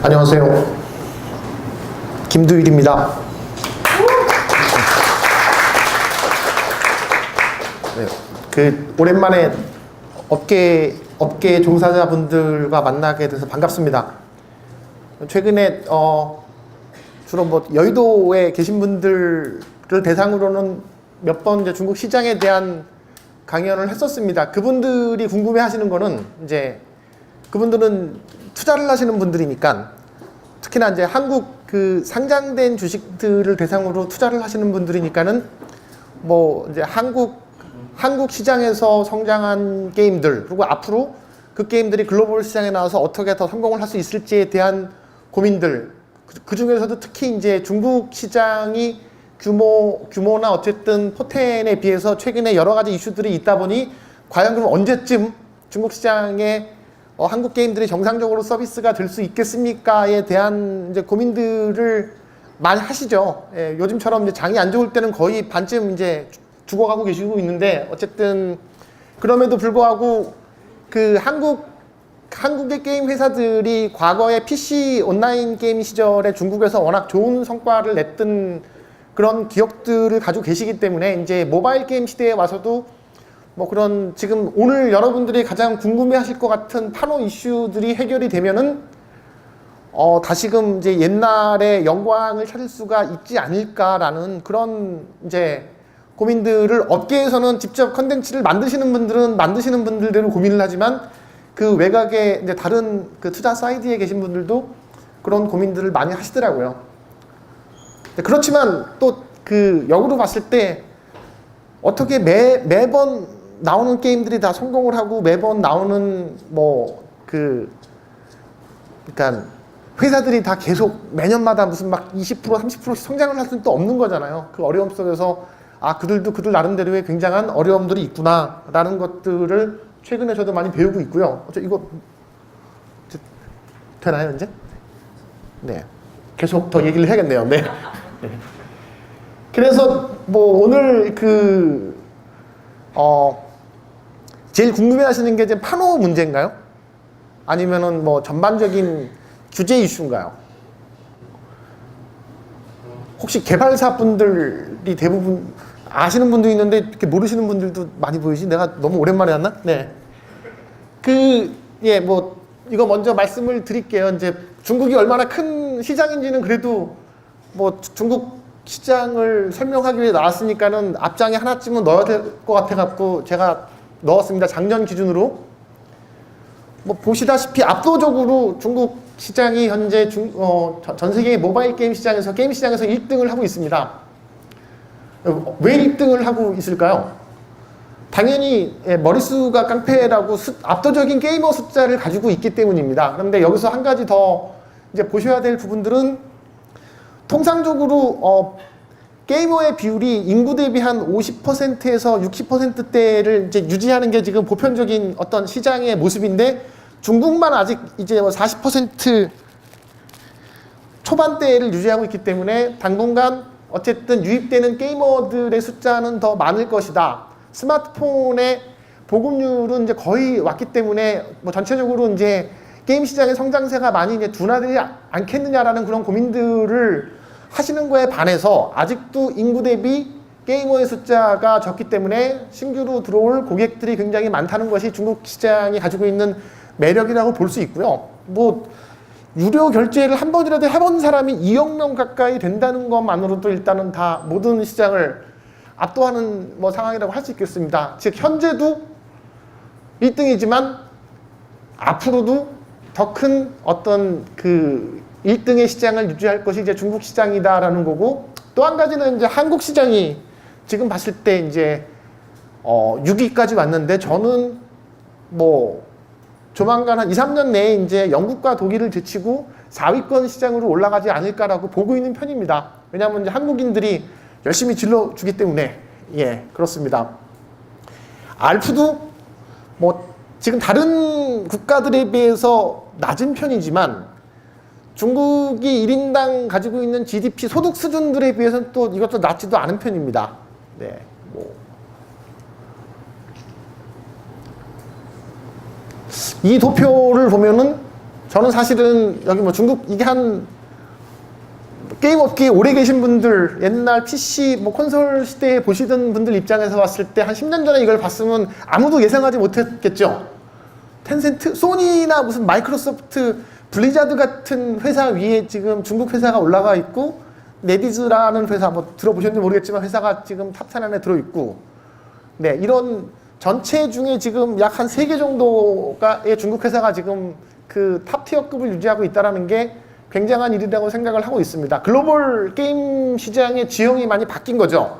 안녕하세요. 김두일입니다. 네, 오랜만에 업계 종사자분들과 만나게 돼서 반갑습니다. 최근에 주로 여의도에 계신 분들을 대상으로는 몇 번 이제 중국 시장에 대한 강연을 했었습니다. 그분들이 궁금해하시는 거는 이제 그분들은 투자를 하시는 분들이니까, 특히나 이제 한국 상장된 주식들을 대상으로 투자를 하시는 분들이니까는 이제 한국 시장에서 성장한 게임들, 그리고 앞으로 그 게임들이 글로벌 시장에 나와서 어떻게 더 성공을 할 수 있을지에 대한 고민들, 그 중에서도 특히 이제 중국 시장이 규모나 어쨌든 포텐에 비해서 최근에 여러 가지 이슈들이 있다 보니 과연 그럼 언제쯤 중국 시장에 한국 게임들이 정상적으로 서비스가 될 수 있겠습니까에 대한 이제 고민들을 많이 하시죠. 예, 요즘처럼 이제 장이 안 좋을 때는 거의 반쯤 이제 죽어가고 계시고 있는데, 어쨌든 그럼에도 불구하고 한국의 게임 회사들이 과거에 PC 온라인 게임 시절에 중국에서 워낙 좋은 성과를 냈던 그런 기억들을 가지고 계시기 때문에 이제 모바일 게임 시대에 와서도 그런 지금 오늘 여러분들이 가장 궁금해 하실 것 같은 판호 이슈들이 해결이 되면은 다시금 이제 옛날의 영광을 찾을 수가 있지 않을까라는 그런 이제 고민들을, 업계에서는 직접 컨텐츠를 만드시는 분들은 만드시는 분들대로 고민을 하지만 그 외곽에 이제 다른 투자 사이드에 계신 분들도 그런 고민들을 많이 하시더라고요. 그렇지만 또 역으로 봤을 때 어떻게 매번 나오는 게임들이 다 성공을 하고 매번 나오는 그러니까 회사들이 다 계속 매년마다 무슨 20% 30%씩 성장을 할 수는 또 없는 거잖아요. 그 어려움 속에서 그들도 그들 나름대로의 굉장한 어려움들이 있구나 라는 것들을 최근에 저도 많이 배우고 있고요. 이거 되나요 이제? 네, 계속 더 얘기를 해야겠네요. 네. 네. 그래서 오늘 제일 궁금해하시는 게 이제 판호 문제인가요? 아니면은 전반적인 규제 이슈인가요? 혹시 개발사 분들이 대부분 아시는 분도 있는데 이렇게 모르시는 분들도 많이 보이지? 내가 너무 오랜만에 왔나? 네. 이거 먼저 말씀을 드릴게요. 이제 중국이 얼마나 큰 시장인지는 그래도 중국 시장을 설명하기 위해 나왔으니까는 앞장에 하나쯤은 넣어야 될 것 같아갖고 제가 넣었습니다. 작년 기준으로. 보시다시피 압도적으로 중국 시장이 현재 전 세계 모바일 게임 시장에서 1등을 하고 있습니다. 왜 1등을 하고 있을까요? 당연히 머릿수가 깡패라고 압도적인 게이머 숫자를 가지고 있기 때문입니다. 그런데 여기서 한 가지 더 이제 보셔야 될 부분들은, 통상적으로 게이머의 비율이 인구 대비 한 50%에서 60%대를 이제 유지하는 게 지금 보편적인 어떤 시장의 모습인데, 중국만 아직 이제 40% 초반대를 유지하고 있기 때문에 당분간 어쨌든 유입되는 게이머들의 숫자는 더 많을 것이다. 스마트폰의 보급률은 이제 거의 왔기 때문에 전체적으로 이제 게임 시장의 성장세가 많이 이제 둔화되지 않겠느냐라는 그런 고민들을 하시는 거에 반해서 아직도 인구 대비 게이머의 숫자가 적기 때문에 신규로 들어올 고객들이 굉장히 많다는 것이 중국 시장이 가지고 있는 매력이라고 볼 수 있고요. 유료 결제를 한 번이라도 해본 사람이 2억 명 가까이 된다는 것만으로도 일단은 다 모든 시장을 압도하는 상황이라고 할 수 있겠습니다. 즉 현재도 1등이지만 앞으로도 더 큰 어떤 1등의 시장을 유지할 것이 이제 중국 시장이다라는 거고, 또 한 가지는 이제 한국 시장이 지금 봤을 때 이제 6위까지 왔는데, 저는 조만간 한 2, 3년 내에 이제 영국과 독일을 제치고 4위권 시장으로 올라가지 않을까라고 보고 있는 편입니다. 왜냐하면 이제 한국인들이 열심히 질러주기 때문에. 예, 그렇습니다. 알프도 지금 다른 국가들에 비해서 낮은 편이지만 중국이 1인당 가지고 있는 GDP 소득 수준들에 비해서는 또 이것도 낮지도 않은 편입니다. 네, 이 도표를 보면은 저는 사실은 여기 뭐 중국 이게 한 게임 업계에 오래 계신 분들, 옛날 PC 뭐 콘솔 시대에 보시던 분들 입장에서 봤을 때 한 10년 전에 이걸 봤으면 아무도 예상하지 못했겠죠. 텐센트, 소니나 무슨 마이크로소프트, 블리자드 같은 회사 위에 지금 중국 회사가 올라가 있고, 네디즈라는 회사 뭐 들어보셨는지 모르겠지만 회사가 지금 탑10 안에 들어있고, 네, 이런 전체 중에 지금 약 한 3개 정도의 중국 회사가 지금 그 탑티어급을 유지하고 있다는 게 굉장한 일이라고 생각을 하고 있습니다. 글로벌 게임 시장의 지형이 많이 바뀐 거죠.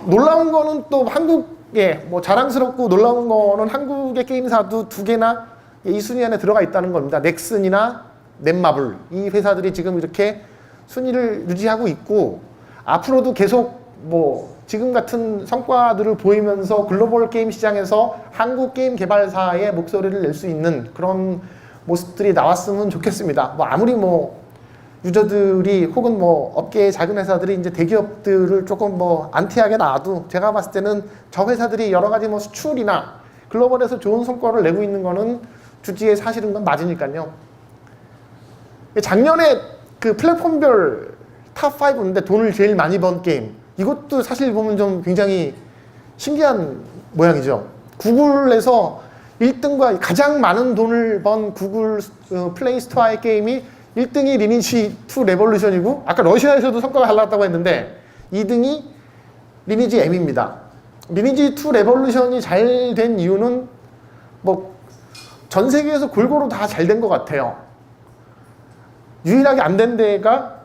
놀라운 거는 또 한국에 뭐 자랑스럽고 놀라운 거는 한국의 게임사도 2개나 이 순위 안에 들어가 있다는 겁니다. 넥슨이나 넷마블 이 회사들이 지금 이렇게 순위를 유지하고 있고 앞으로도 계속 뭐 지금 같은 성과들을 보이면서 글로벌 게임 시장에서 한국 게임 개발사의 목소리를 낼 수 있는 그런 모습들이 나왔으면 좋겠습니다. 뭐 아무리 뭐 유저들이 혹은 뭐 업계의 작은 회사들이 이제 대기업들을 조금 뭐 안티하게 나와도 제가 봤을 때는 저 회사들이 여러 가지 뭐 수출이나 글로벌에서 좋은 성과를 내고 있는 거는 주지의 사실인 건 맞으니까요. 작년에 그 플랫폼별 탑5인데 돈을 제일 많이 번 게임 이것도 사실 보면 좀 굉장히 신기한 모양이죠. 구글에서 1등과 가장 많은 돈을 번 구글 플레이 스토어의 게임이 1등이 리니지 2 레볼루션이고 아까 러시아에서도 성과가 잘 나왔다고 했는데 2등이 리니지 M입니다. 리니지 2 레볼루션이 잘 된 이유는 뭐 전 세계에서 골고루 다 잘 된 것 같아요. 유일하게 안 된 데가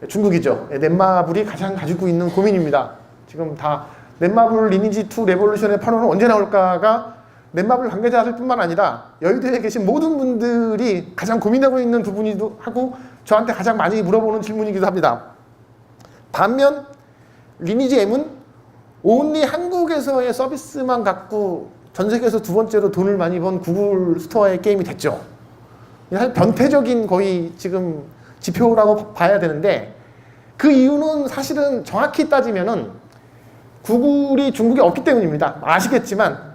중국이죠. 넷마블이 가장 가지고 있는 고민입니다. 지금 다 넷마블 리니지 2 레볼루션의 판호는 언제 나올까가 넷마블 관계자들 뿐만 아니라 여의도에 계신 모든 분들이 가장 고민하고 있는 부분이기도 하고 저한테 가장 많이 물어보는 질문이기도 합니다. 반면 리니지 M은 온리 한국에서의 서비스만 갖고 전 세계에서 2번째로 돈을 많이 번 구글 스토어의 게임이 됐죠. 사실 변태적인 거의 지금 지표라고 봐야 되는데 그 이유는 사실은 정확히 따지면은 구글이 중국에 없기 때문입니다. 아시겠지만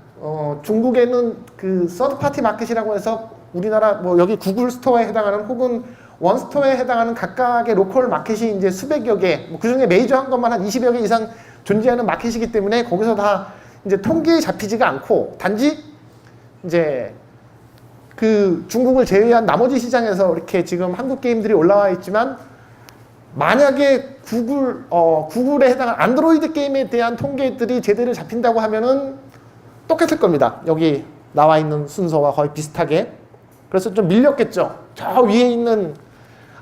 중국에는 그 서드파티 마켓이라고 해서 우리나라 뭐 여기 구글 스토어에 해당하는 혹은 원스토어에 해당하는 각각의 로컬 마켓이 이제 수백여 개, 뭐 그중에 메이저한 것만 한 20여 개 이상 존재하는 마켓이기 때문에 거기서 다 이제 통계에 잡히지가 않고 단지 이제 그 중국을 제외한 나머지 시장에서 이렇게 지금 한국 게임들이 올라와 있지만 만약에 구글에 해당한 안드로이드 게임에 대한 통계들이 제대로 잡힌다고 하면은 똑같을 겁니다. 여기 나와 있는 순서와 거의 비슷하게. 그래서 좀 밀렸겠죠. 저 위에 있는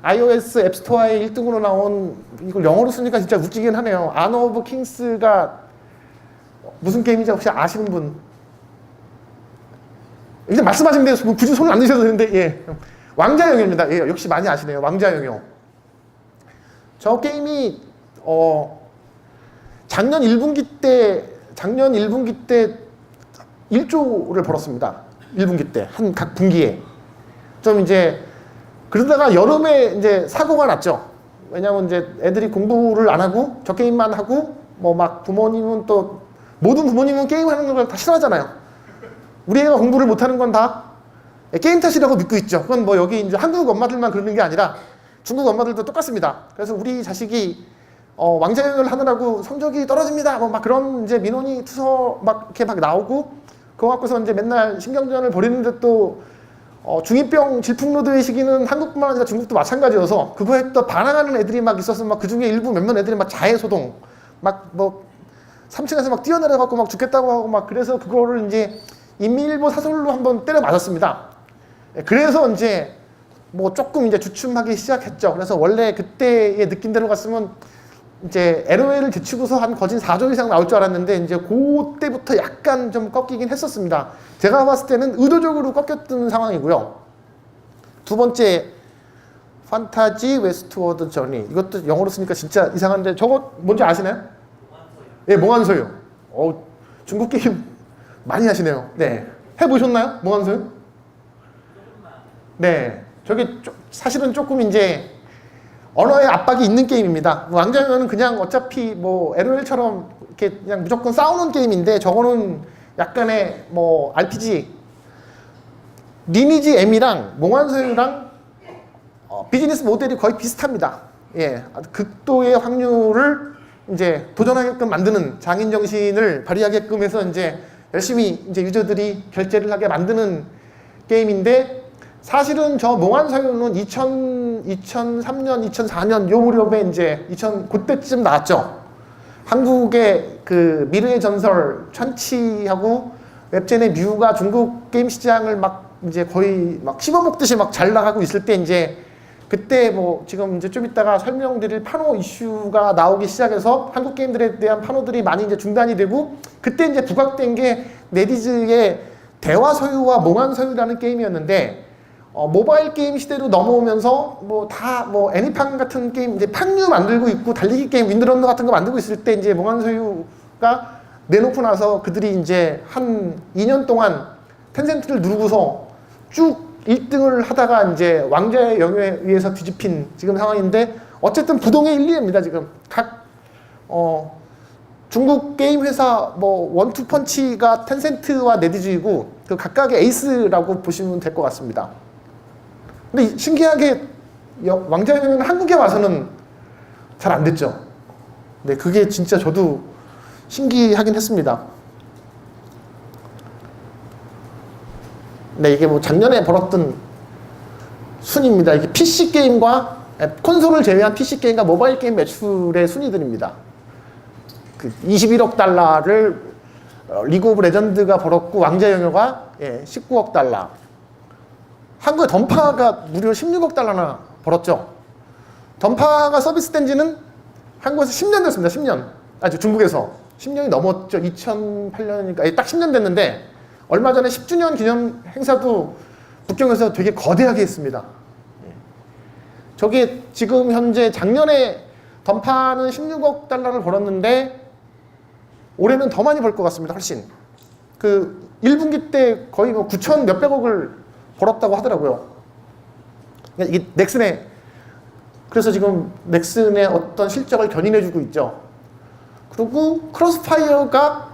iOS 앱스토어에 1등으로 나온 이걸 영어로 쓰니까 진짜 웃기긴 하네요. 아너 오브 킹스가 무슨 게임인지 혹시 아시는 분? 이제 말씀하시면 돼요. 굳이 손을 안 드셔도 되는데 예. 왕자영역입니다. 예, 역시 많이 아시네요. 왕자영역. 저 게임이 작년 1분기 때 1조를 벌었습니다. 1분기 때 한 각 분기에 좀 이제 그러다가 여름에 이제 사고가 났죠. 왜냐면 이제 애들이 공부를 안 하고 저 게임만 하고 뭐 막 부모님은 또 모든 부모님은 게임하는 걸 다 싫어하잖아요. 우리 애가 공부를 못하는 건 다 게임 탓이라고 믿고 있죠. 그건 뭐 여기 이제 한국 엄마들만 그러는 게 아니라 중국 엄마들도 똑같습니다. 그래서 우리 자식이 왕자영역을 하느라고 성적이 떨어집니다. 뭐 막 그런 이제 민원이 투서 막 이렇게 막 나오고 그거 갖고서 이제 맨날 신경전을 벌이는데 또 중2병 질풍노도의 시기는 한국뿐만 아니라 중국도 마찬가지여서 그거에 또 반항하는 애들이 막 있어서 막 그중에 일부 몇몇 애들이 막 자해소동 막 뭐 3층에서 막 뛰어내려갖고 막 죽겠다고 하고 막 그래서 그거를 이제 인민일보 사설로 한번 때려 맞았습니다. 그래서 이제 뭐 조금 이제 주춤하기 시작했죠. 그래서 원래 그때의 느낌대로 갔으면 이제 LOL을 제치고서 한 거진 4조 이상 나올 줄 알았는데 이제 그때부터 약간 좀 꺾이긴 했었습니다. 제가 봤을 때는 의도적으로 꺾였던 상황이고요. 두 번째 판타지 웨스트워드 저니 이것도 영어로 쓰니까 진짜 이상한데 저거 뭔지 아시나요? 예, 몽환소요. 중국 게임 많이 하시네요. 네, 해보셨나요? 몽환소요? 네, 저게 사실은 조금 이제 언어의 압박이 있는 게임입니다. 왕자영역은 그냥 어차피 뭐 LOL처럼 이렇게 그냥 무조건 싸우는 게임인데 저거는 약간의 뭐 RPG 리니지 M이랑 몽환소유랑 비즈니스 모델이 거의 비슷합니다. 예, 극도의 확률을 이제 도전하게끔 만드는 장인 정신을 발휘하게끔 해서 이제 열심히 이제 유저들이 결제를 하게 만드는 게임인데, 사실은 저 몽환소유는 2003년, 2004년 요 무렵에 이제 그때쯤 나왔죠. 한국의 그 미르의 전설 천치하고 웹젠의 뮤가 중국 게임 시장을 막 이제 거의 막 씹어먹듯이 막 잘 나가고 있을 때, 이제 그때 뭐 지금 이제 좀 이따가 설명드릴 파노 이슈가 나오기 시작해서 한국 게임들에 대한 파노들이 많이 이제 중단이 되고, 그때 이제 부각된 게 네디즈의 대화 소유와 몽환 소유라는 게임이었는데, 모바일 게임 시대로 넘어오면서 뭐 다 뭐 애니팡 같은 게임 이제 팡류 만들고 있고, 달리기 게임 윈드런너 같은 거 만들고 있을 때 이제 몽환 소유가 내놓고 나서 그들이 이제 한 2년 동안 텐센트를 누르고서 쭉 1등을 하다가 이제 왕자의 영예에 의해서 뒤집힌 지금 상황인데, 어쨌든 부동의 1, 2회입니다. 지금 각 중국 게임 회사 뭐 원투펀치가 텐센트와 네디즈이고, 그 각각의 에이스라고 보시면 될 것 같습니다. 근데 신기하게 왕자의 영예는 한국에 와서는 잘 안 됐죠. 네, 그게 진짜 저도 신기하긴 했습니다. 네, 이게 뭐 작년에 벌었던 순위입니다. 이게 PC 게임과 콘솔을 제외한 PC 게임과 모바일 게임 매출의 순위들입니다. 그 21억 달러를 리그 오브 레전드가 벌었고, 왕자의 영예가 19억 달러. 한국의 던파가 무려 16억 달러나 벌었죠. 던파가 서비스된 지는 한국에서 10년 됐습니다. 10년. 중국에서 10년이 넘었죠. 2008년이니까 딱 10년 됐는데, 얼마 전에 10주년 기념 행사도 북경에서 되게 거대하게 했습니다. 저게 지금 현재 작년에 던파는 16억 달러를 벌었는데, 올해는 더 많이 벌 것 같습니다. 훨씬. 그 1분기 때 거의 뭐 9천 몇백억을 벌었다고 하더라고요. 이게 넥슨의, 그래서 지금 넥슨의 어떤 실적을 견인해주고 있죠. 그리고 크로스파이어가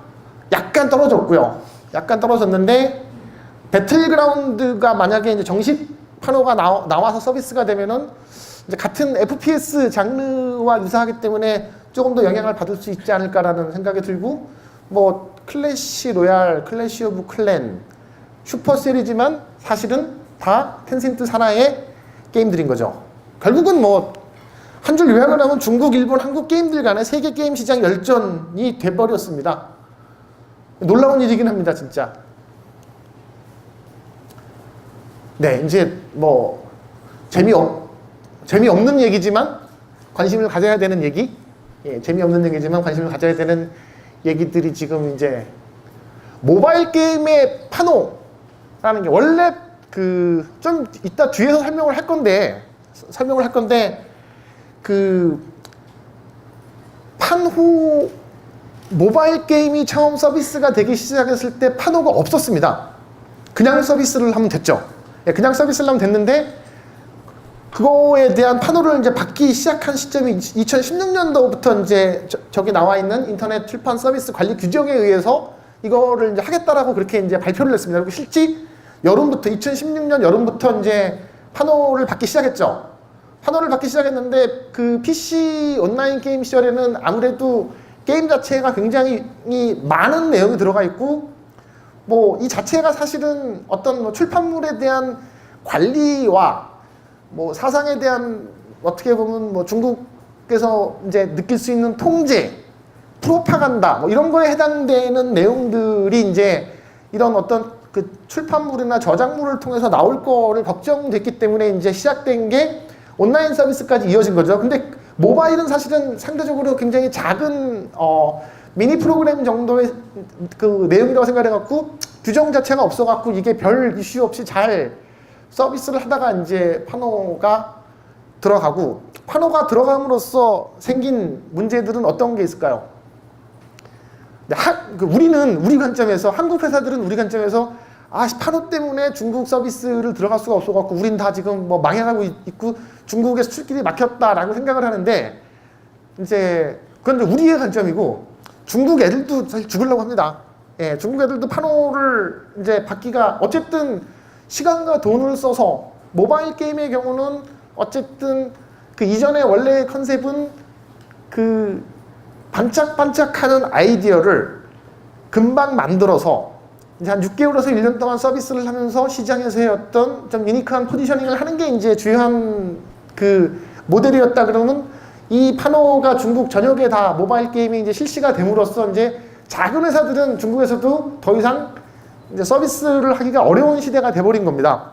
약간 떨어졌고요. 약간 떨어졌는데, 배틀그라운드가 만약에 이제 정식 판호가 나와서 서비스가 되면은 이제 같은 FPS 장르와 유사하기 때문에 조금 더 영향을 받을 수 있지 않을까라는 생각이 들고, 뭐 클래시 로얄, 클래시 오브 클랜, 슈퍼 시리즈만 사실은 다 텐센트 산하의 게임들인 거죠. 결국은 뭐 한 줄 요약을 하면 중국, 일본, 한국 게임들 간의 세계 게임 시장 열전이 돼버렸습니다. 놀라운 일이긴 합니다, 진짜. 네, 이제 뭐 재미없는 얘기지만 관심을 가져야 되는 얘기, 재미없는 얘기지만 관심을 가져야 되는 얘기들이 지금 이제 모바일 게임의 판호라는 게, 원래 그 좀 이따 뒤에서 설명을 할 건데 그 판호, 모바일 게임이 처음 서비스가 되기 시작했을 때 판호가 없었습니다. 그냥 서비스를 하면 됐죠. 그냥 서비스를 하면 됐는데, 그거에 대한 판호를 이제 받기 시작한 시점이 2016년도부터 이제 저기 나와 있는 인터넷 출판 서비스 관리 규정에 의해서 이거를 이제 하겠다라고 그렇게 이제 발표를 했습니다. 그리고 실제 여름부터, 2016년 여름부터 이제 판호를 받기 시작했죠. 판호를 받기 시작했는데, 그 PC 온라인 게임 시절에는 아무래도 게임 자체가 굉장히 많은 내용이 들어가 있고, 뭐 이 자체가 사실은 어떤 뭐 출판물에 대한 관리와 뭐 사상에 대한, 어떻게 보면 뭐 중국에서 이제 느낄 수 있는 통제, 프로파간다 뭐 이런 거에 해당되는 내용들이 이제 이런 어떤 그 출판물이나 저작물을 통해서 나올 거를 걱정됐기 때문에 이제 시작된 게 온라인 서비스까지 이어진 거죠. 근데 모바일은 사실은 상대적으로 굉장히 작은 미니 프로그램 정도의 그 내용이라고 생각해갖고, 규정 자체가 없어갖고 이게 별 이슈 없이 잘 서비스를 하다가 이제 판호가 들어가고, 판호가 들어감으로써 생긴 문제들은 어떤 게 있을까요? 우리 관점에서, 한국 회사들은 우리 관점에서 판호 때문에 중국 서비스를 들어갈 수가 없어갖고 우린 다 지금 뭐 망해가고 있고 중국에서 출길이 막혔다라고 생각을 하는데, 이제 그건 이제 우리의 관점이고, 중국 애들도 사실 죽으려고 합니다. 중국 애들도 판호를 이제 받기가, 어쨌든 시간과 돈을 써서 모바일 게임의 경우는 어쨌든 그 이전의 원래 컨셉은 그 반짝반짝하는 아이디어를 금방 만들어서 이제 한 6개월에서 1년 동안 서비스를 하면서 시장에서의 어떤 좀 유니크한 포지셔닝을 하는 게 이제 주요한 그 모델이었다 그러면 이 판호가 중국 전역에 다 모바일 게임이 이제 실시가 됨으로써 이제 작은 회사들은 중국에서도 더 이상 이제 서비스를 하기가 어려운 시대가 돼버린 겁니다.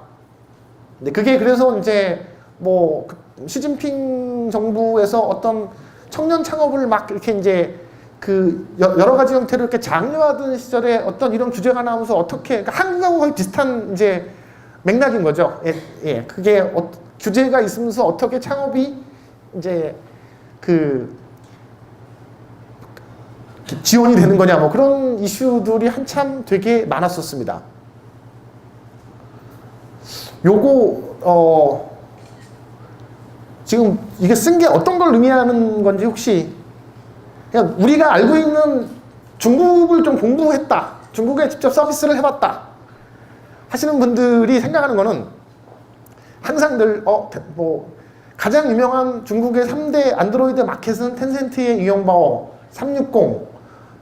근데 그게 그래서 이제 뭐 시진핑 정부에서 어떤 청년 창업을 막 이렇게 이제 그 여러 가지 형태로 이렇게 장려하던 시절에 어떤 이런 규제가 나오면서 어떻게 그러니까 한국하고 거의 비슷한 이제 맥락인 거죠. 예. 그게 규제가 있으면서 어떻게 창업이 이제 그 지원이 되는 거냐 뭐 그런 이슈들이 한참 되게 많았었습니다. 요거 지금 이게 쓴 게 어떤 걸 의미하는 건지 혹시 그냥 우리가 알고 있는 중국을 좀 공부했다, 중국에 직접 서비스를 해봤다 하시는 분들이 생각하는 거는 항상 늘 뭐 가장 유명한 중국의 3대 안드로이드 마켓은 텐센트의 이용바오, 360,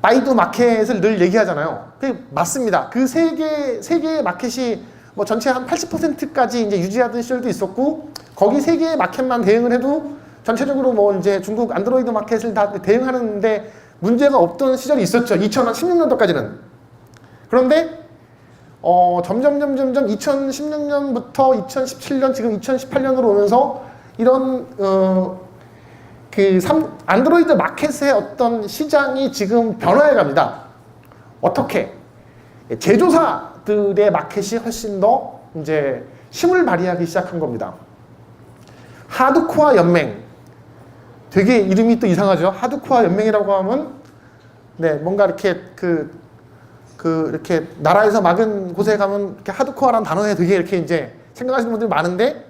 바이두 마켓을 늘 얘기하잖아요. 그게 맞습니다. 그 세 개의 마켓이 뭐 전체 한 80%까지 이제 유지하던 시절도 있었고, 거기 세 개의 마켓만 대응을 해도 전체적으로 뭐 이제 중국 안드로이드 마켓을 다 대응하는데 문제가 없던 시절이 있었죠. 2016년도까지는. 그런데 점점 2016년부터 2017년 지금 2018년으로 오면서 이런 안드로이드 마켓의 어떤 시장이 지금 변화해 갑니다. 어떻게? 제조사들의 마켓이 훨씬 더 이제 힘을 발휘하기 시작한 겁니다. 하드코어 연맹. 되게 이름이 또 이상하죠. 하드코어 연맹이라고 하면 네, 뭔가 이렇게 이렇게 나라에서 막은 곳에 가면 이렇게 하드코어라는 단어에 되게 이렇게 이제 생각하시는 분들이 많은데,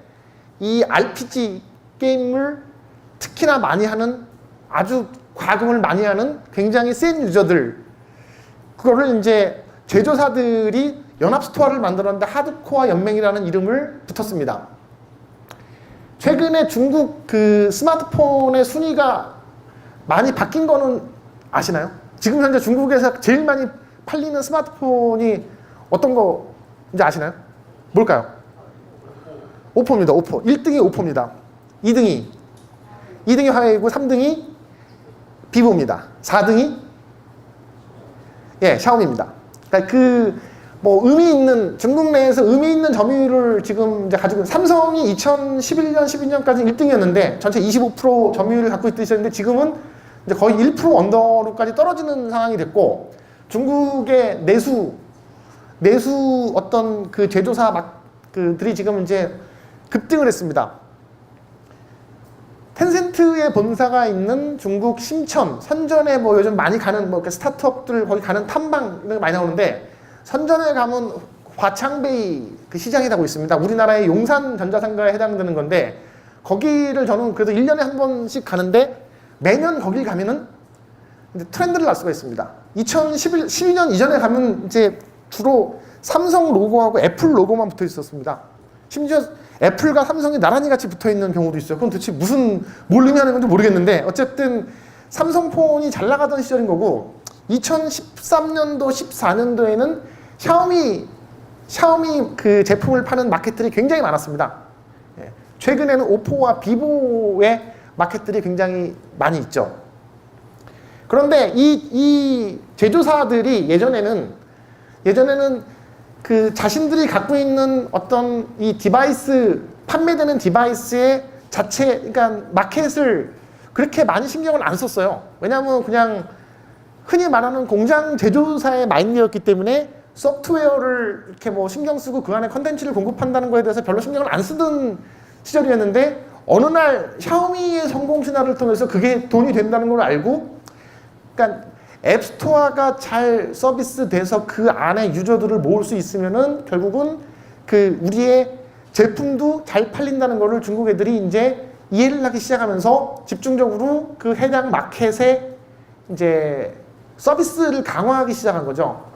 이 RPG 게임을 특히나 많이 하는, 아주 과금을 많이 하는 굉장히 센 유저들, 그거를 이제 제조사들이 연합 스토어를 만들었는데 하드코어 연맹이라는 이름을 붙였습니다. 최근에 중국 그 스마트폰의 순위가 많이 바뀐 거는 아시나요? 지금 현재 중국에서 제일 많이 팔리는 스마트폰이 어떤 거인지 아시나요? 뭘까요? 오포입니다. 오포. 1등이 오포입니다. 2등이 화웨이고 3등이 비보입니다. 4등이 샤오미입니다. 그러니까 뭐 중국 내에서 의미 있는 점유율을 지금 이제 가지고, 삼성이 2011년, 12년까지 1등이었는데 전체 25% 점유율을 갖고 있었는데 지금은 이제 거의 1% 언더로까지 떨어지는 상황이 됐고, 중국의 내수 어떤 그 제조사 그들이 지금 이제 급등을 했습니다. 텐센트의 본사가 있는 중국 심천, 선전에 뭐 요즘 많이 가는 뭐 스타트업들 거기 가는 탐방 이런 게 많이 나오는데, 선전에 가면 화창베이 그 시장이라고 있습니다. 우리나라의 용산 전자상가에 해당되는 건데, 거기를 저는 그래도 1년에 한 번씩 가는데 매년 거길 가면은 이제 트렌드를 알 수가 있습니다. 2012년 이전에 가면 이제 주로 삼성 로고하고 애플 로고만 붙어 있었습니다. 심지어 애플과 삼성이 나란히 같이 붙어 있는 경우도 있어요. 그건 도대체 뭘 의미하는 건지 모르겠는데, 어쨌든 삼성폰이 잘 나가던 시절인 거고, 2013년도, 14년도에는 샤오미 그 제품을 파는 마켓들이 굉장히 많았습니다. 최근에는 오포와 비보의 마켓들이 굉장히 많이 있죠. 그런데 이 제조사들이 예전에는 그 자신들이 갖고 있는 어떤 이 디바이스, 판매되는 디바이스의 그러니까 마켓을 그렇게 많이 신경을 안 썼어요. 왜냐하면 그냥 흔히 말하는 공장 제조사의 마인드였기 때문에 소프트웨어를 이렇게 뭐 신경 쓰고 그 안에 컨텐츠를 공급한다는 거에 대해서 별로 신경을 안 쓰던 시절이었는데, 어느 날 샤오미의 성공 신화를 통해서 그게 돈이 된다는 걸 알고, 그러니까 앱스토어가 잘 서비스돼서 그 안에 유저들을 모을 수 있으면은 결국은 그 우리의 제품도 잘 팔린다는 거를 중국 애들이 이제 이해를 하기 시작하면서 집중적으로 그 해당 마켓에 이제 서비스를 강화하기 시작한 거죠.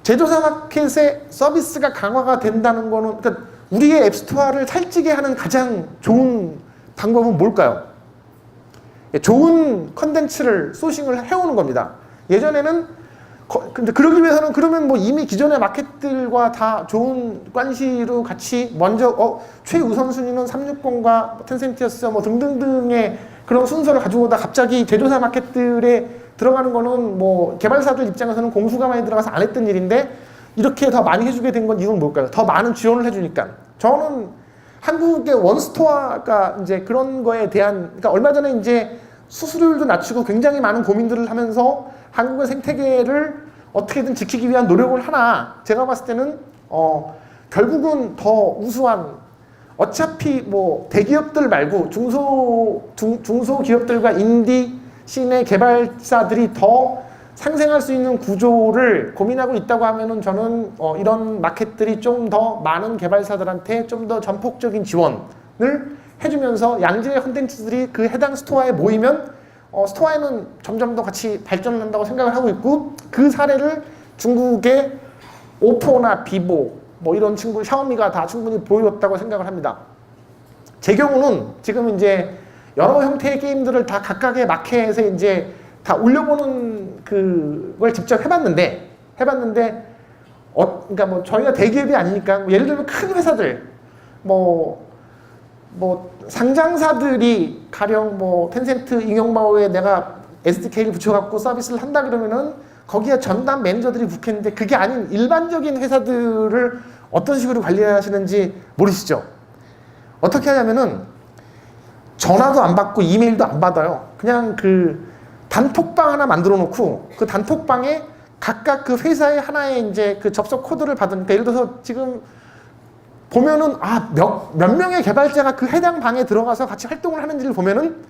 제조사 마켓의 서비스가 강화가 된다는 거는, 그러니까 우리의 앱스토어를 살찌게 하는 가장 좋은 방법은 뭘까요? 좋은 컨텐츠를 소싱을 해오는 겁니다. 예전에는 근데 그러기 위해서는 그러면 뭐 이미 기존의 마켓들과 다 좋은 관시로 같이 먼저 최우선 순위는 360과 텐센트였어 뭐 등등등의 그런 순서를 가지고 오다 갑자기 제조사 마켓들에 들어가는 거는 뭐 개발사들 입장에서는 공수가 많이 들어가서 안 했던 일인데 이렇게 더 많이 해주게 된 건 이유는 뭘까요? 더 많은 지원을 해주니까. 저는 한국의 원스토어가 이제 그런 거에 대한, 그러니까 얼마 전에 이제 수수료율도 낮추고 굉장히 많은 고민들을 하면서 한국의 생태계를 어떻게든 지키기 위한 노력을 하나, 제가 봤을 때는 결국은 더 우수한, 어차피 뭐 대기업들 말고 중소기업들과 인디 씬의 개발사들이 더 상생할 수 있는 구조를 고민하고 있다고 하면은 저는 이런 마켓들이 좀 더 많은 개발사들한테 좀 더 전폭적인 지원을 해주면서 양질의 콘텐츠들이 그 해당 스토어에 모이면 스토어에는 점점 더 같이 발전한다고 생각을 하고 있고, 그 사례를 중국의 오포나 비보 뭐 이런 친구, 샤오미가 다 충분히 보여줬다고 생각을 합니다. 제 경우는 지금 이제 여러 형태의 게임들을 다 각각의 마켓에 이제 다 올려보는 그걸 직접 해봤는데 그러니까 뭐 저희가 대기업이 아니니까 뭐 예를 들면 큰 회사들 뭐 상장사들이 가령 뭐 텐센트 잉용마오에 내가 SDK를 붙여갖고 서비스를 한다 그러면은 거기에 전담 매니저들이 붙겠는데, 그게 아닌 일반적인 회사들을 어떤 식으로 관리하시는지 모르시죠? 어떻게 하냐면은 전화도 안 받고 이메일도 안 받아요. 그냥 그 단톡방 하나 만들어 놓고 그 단톡방에 각각 그 회사의 하나의 이제 그 접속 코드를 받으니까, 예를 들어서 지금 보면은 몇 명의 개발자가 그 해당 방에 들어가서 같이 활동을 하는지를 보면은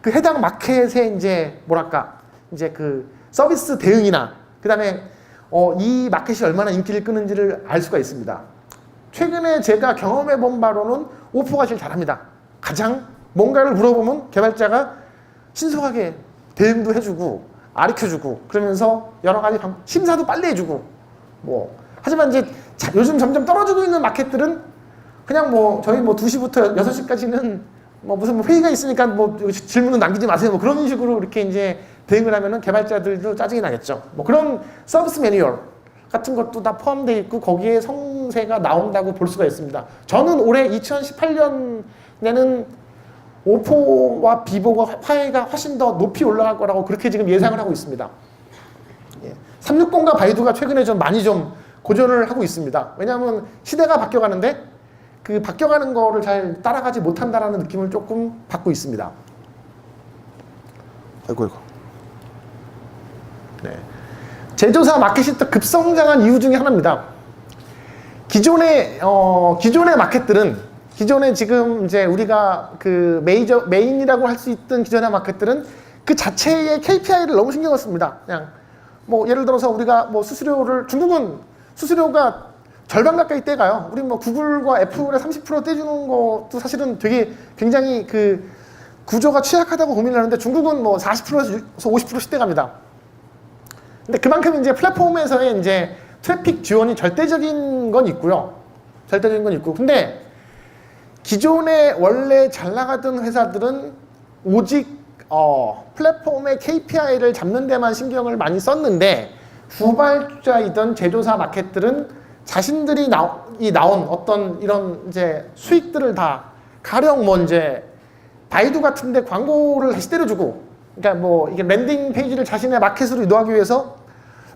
그 해당 마켓의 이제 뭐랄까 이제 그 서비스 대응이나 그다음에 이 마켓이 얼마나 인기를 끄는지를 알 수가 있습니다. 최근에 제가 경험해 본 바로는 오포가 제일 잘합니다. 가장 뭔가를 물어보면 개발자가 신속하게 대응도 해주고 가르쳐주고 그러면서 여러 가지 심사도 빨리 해주고 뭐. 하지만 이제 요즘 점점 떨어지고 있는 마켓들은 그냥 뭐 저희 뭐 2시부터 6시까지는 뭐 무슨 뭐 회의가 있으니까 뭐 질문은 남기지 마세요 뭐 그런 식으로 이렇게 이제 대응을 하면은 개발자들도 짜증이 나겠죠. 뭐 그런 서비스 매뉴얼 같은 것도 다 포함되어 있고 거기에 성세가 나온다고 볼 수가 있습니다. 저는 올해 2018년에는 오포와 비보가 화해가 훨씬 더 높이 올라갈 거라고 그렇게 지금 예상을 하고 있습니다. 360과 바이두가 최근에 좀 많이 좀 고전을 하고 있습니다. 왜냐하면 시대가 바뀌어가는데 그 바뀌어가는 거를 잘 따라가지 못한다라는 느낌을 조금 받고 있습니다. 아이고. 네. 제조사 마켓이 또 급성장한 이유 중에 하나입니다. 기존의 마켓들은 기존에 지금 이제 우리가 그 메인이라고 할 수 있던 기존의 마켓들은 그 자체의 KPI를 너무 신경을 씁니다. 그냥 뭐 예를 들어서 우리가 뭐 수수료를, 중국은 수수료가 절반 가까이 떼가요. 우리 뭐 구글과 애플에 30% 떼주는 것도 사실은 되게 굉장히 그 구조가 취약하다고 고민을 하는데 중국은 뭐 40%에서 50%씩 떼갑니다. 근데 그만큼 이제 플랫폼에서의 이제 트래픽 지원이 절대적인 건 있고요. 절대적인 건 있고. 근데 기존에 원래 잘 나가던 회사들은 오직 플랫폼의 KPI를 잡는 데만 신경을 많이 썼는데, 후발주자이던 제조사 마켓들은 자신들이 나온 어떤 이런 이제 수익들을 다 가령 뭐 이제 바이두 같은데 광고를 다시 때려주고, 그러니까 뭐 이게 랜딩 페이지를 자신의 마켓으로 이동하기 위해서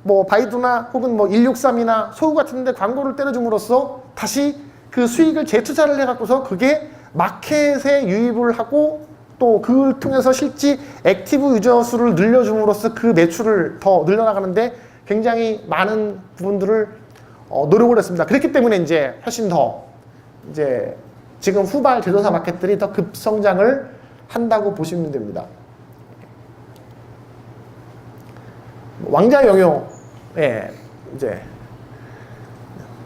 뭐 바이두나 혹은 뭐 163이나 소우 같은데 광고를 때려줌으로써 다시 그 수익을 재투자를 해갖고서 그게 마켓에 유입을 하고 또 그걸 통해서 실제 액티브 유저 수를 늘려줌으로써 그 매출을 더 늘려나가는데 굉장히 많은 부분들을 노력을 했습니다. 그렇기 때문에 이제 훨씬 더 이제 지금 후발 제조사 마켓들이 더 급성장을 한다고 보시면 됩니다. 왕자 영역에 이제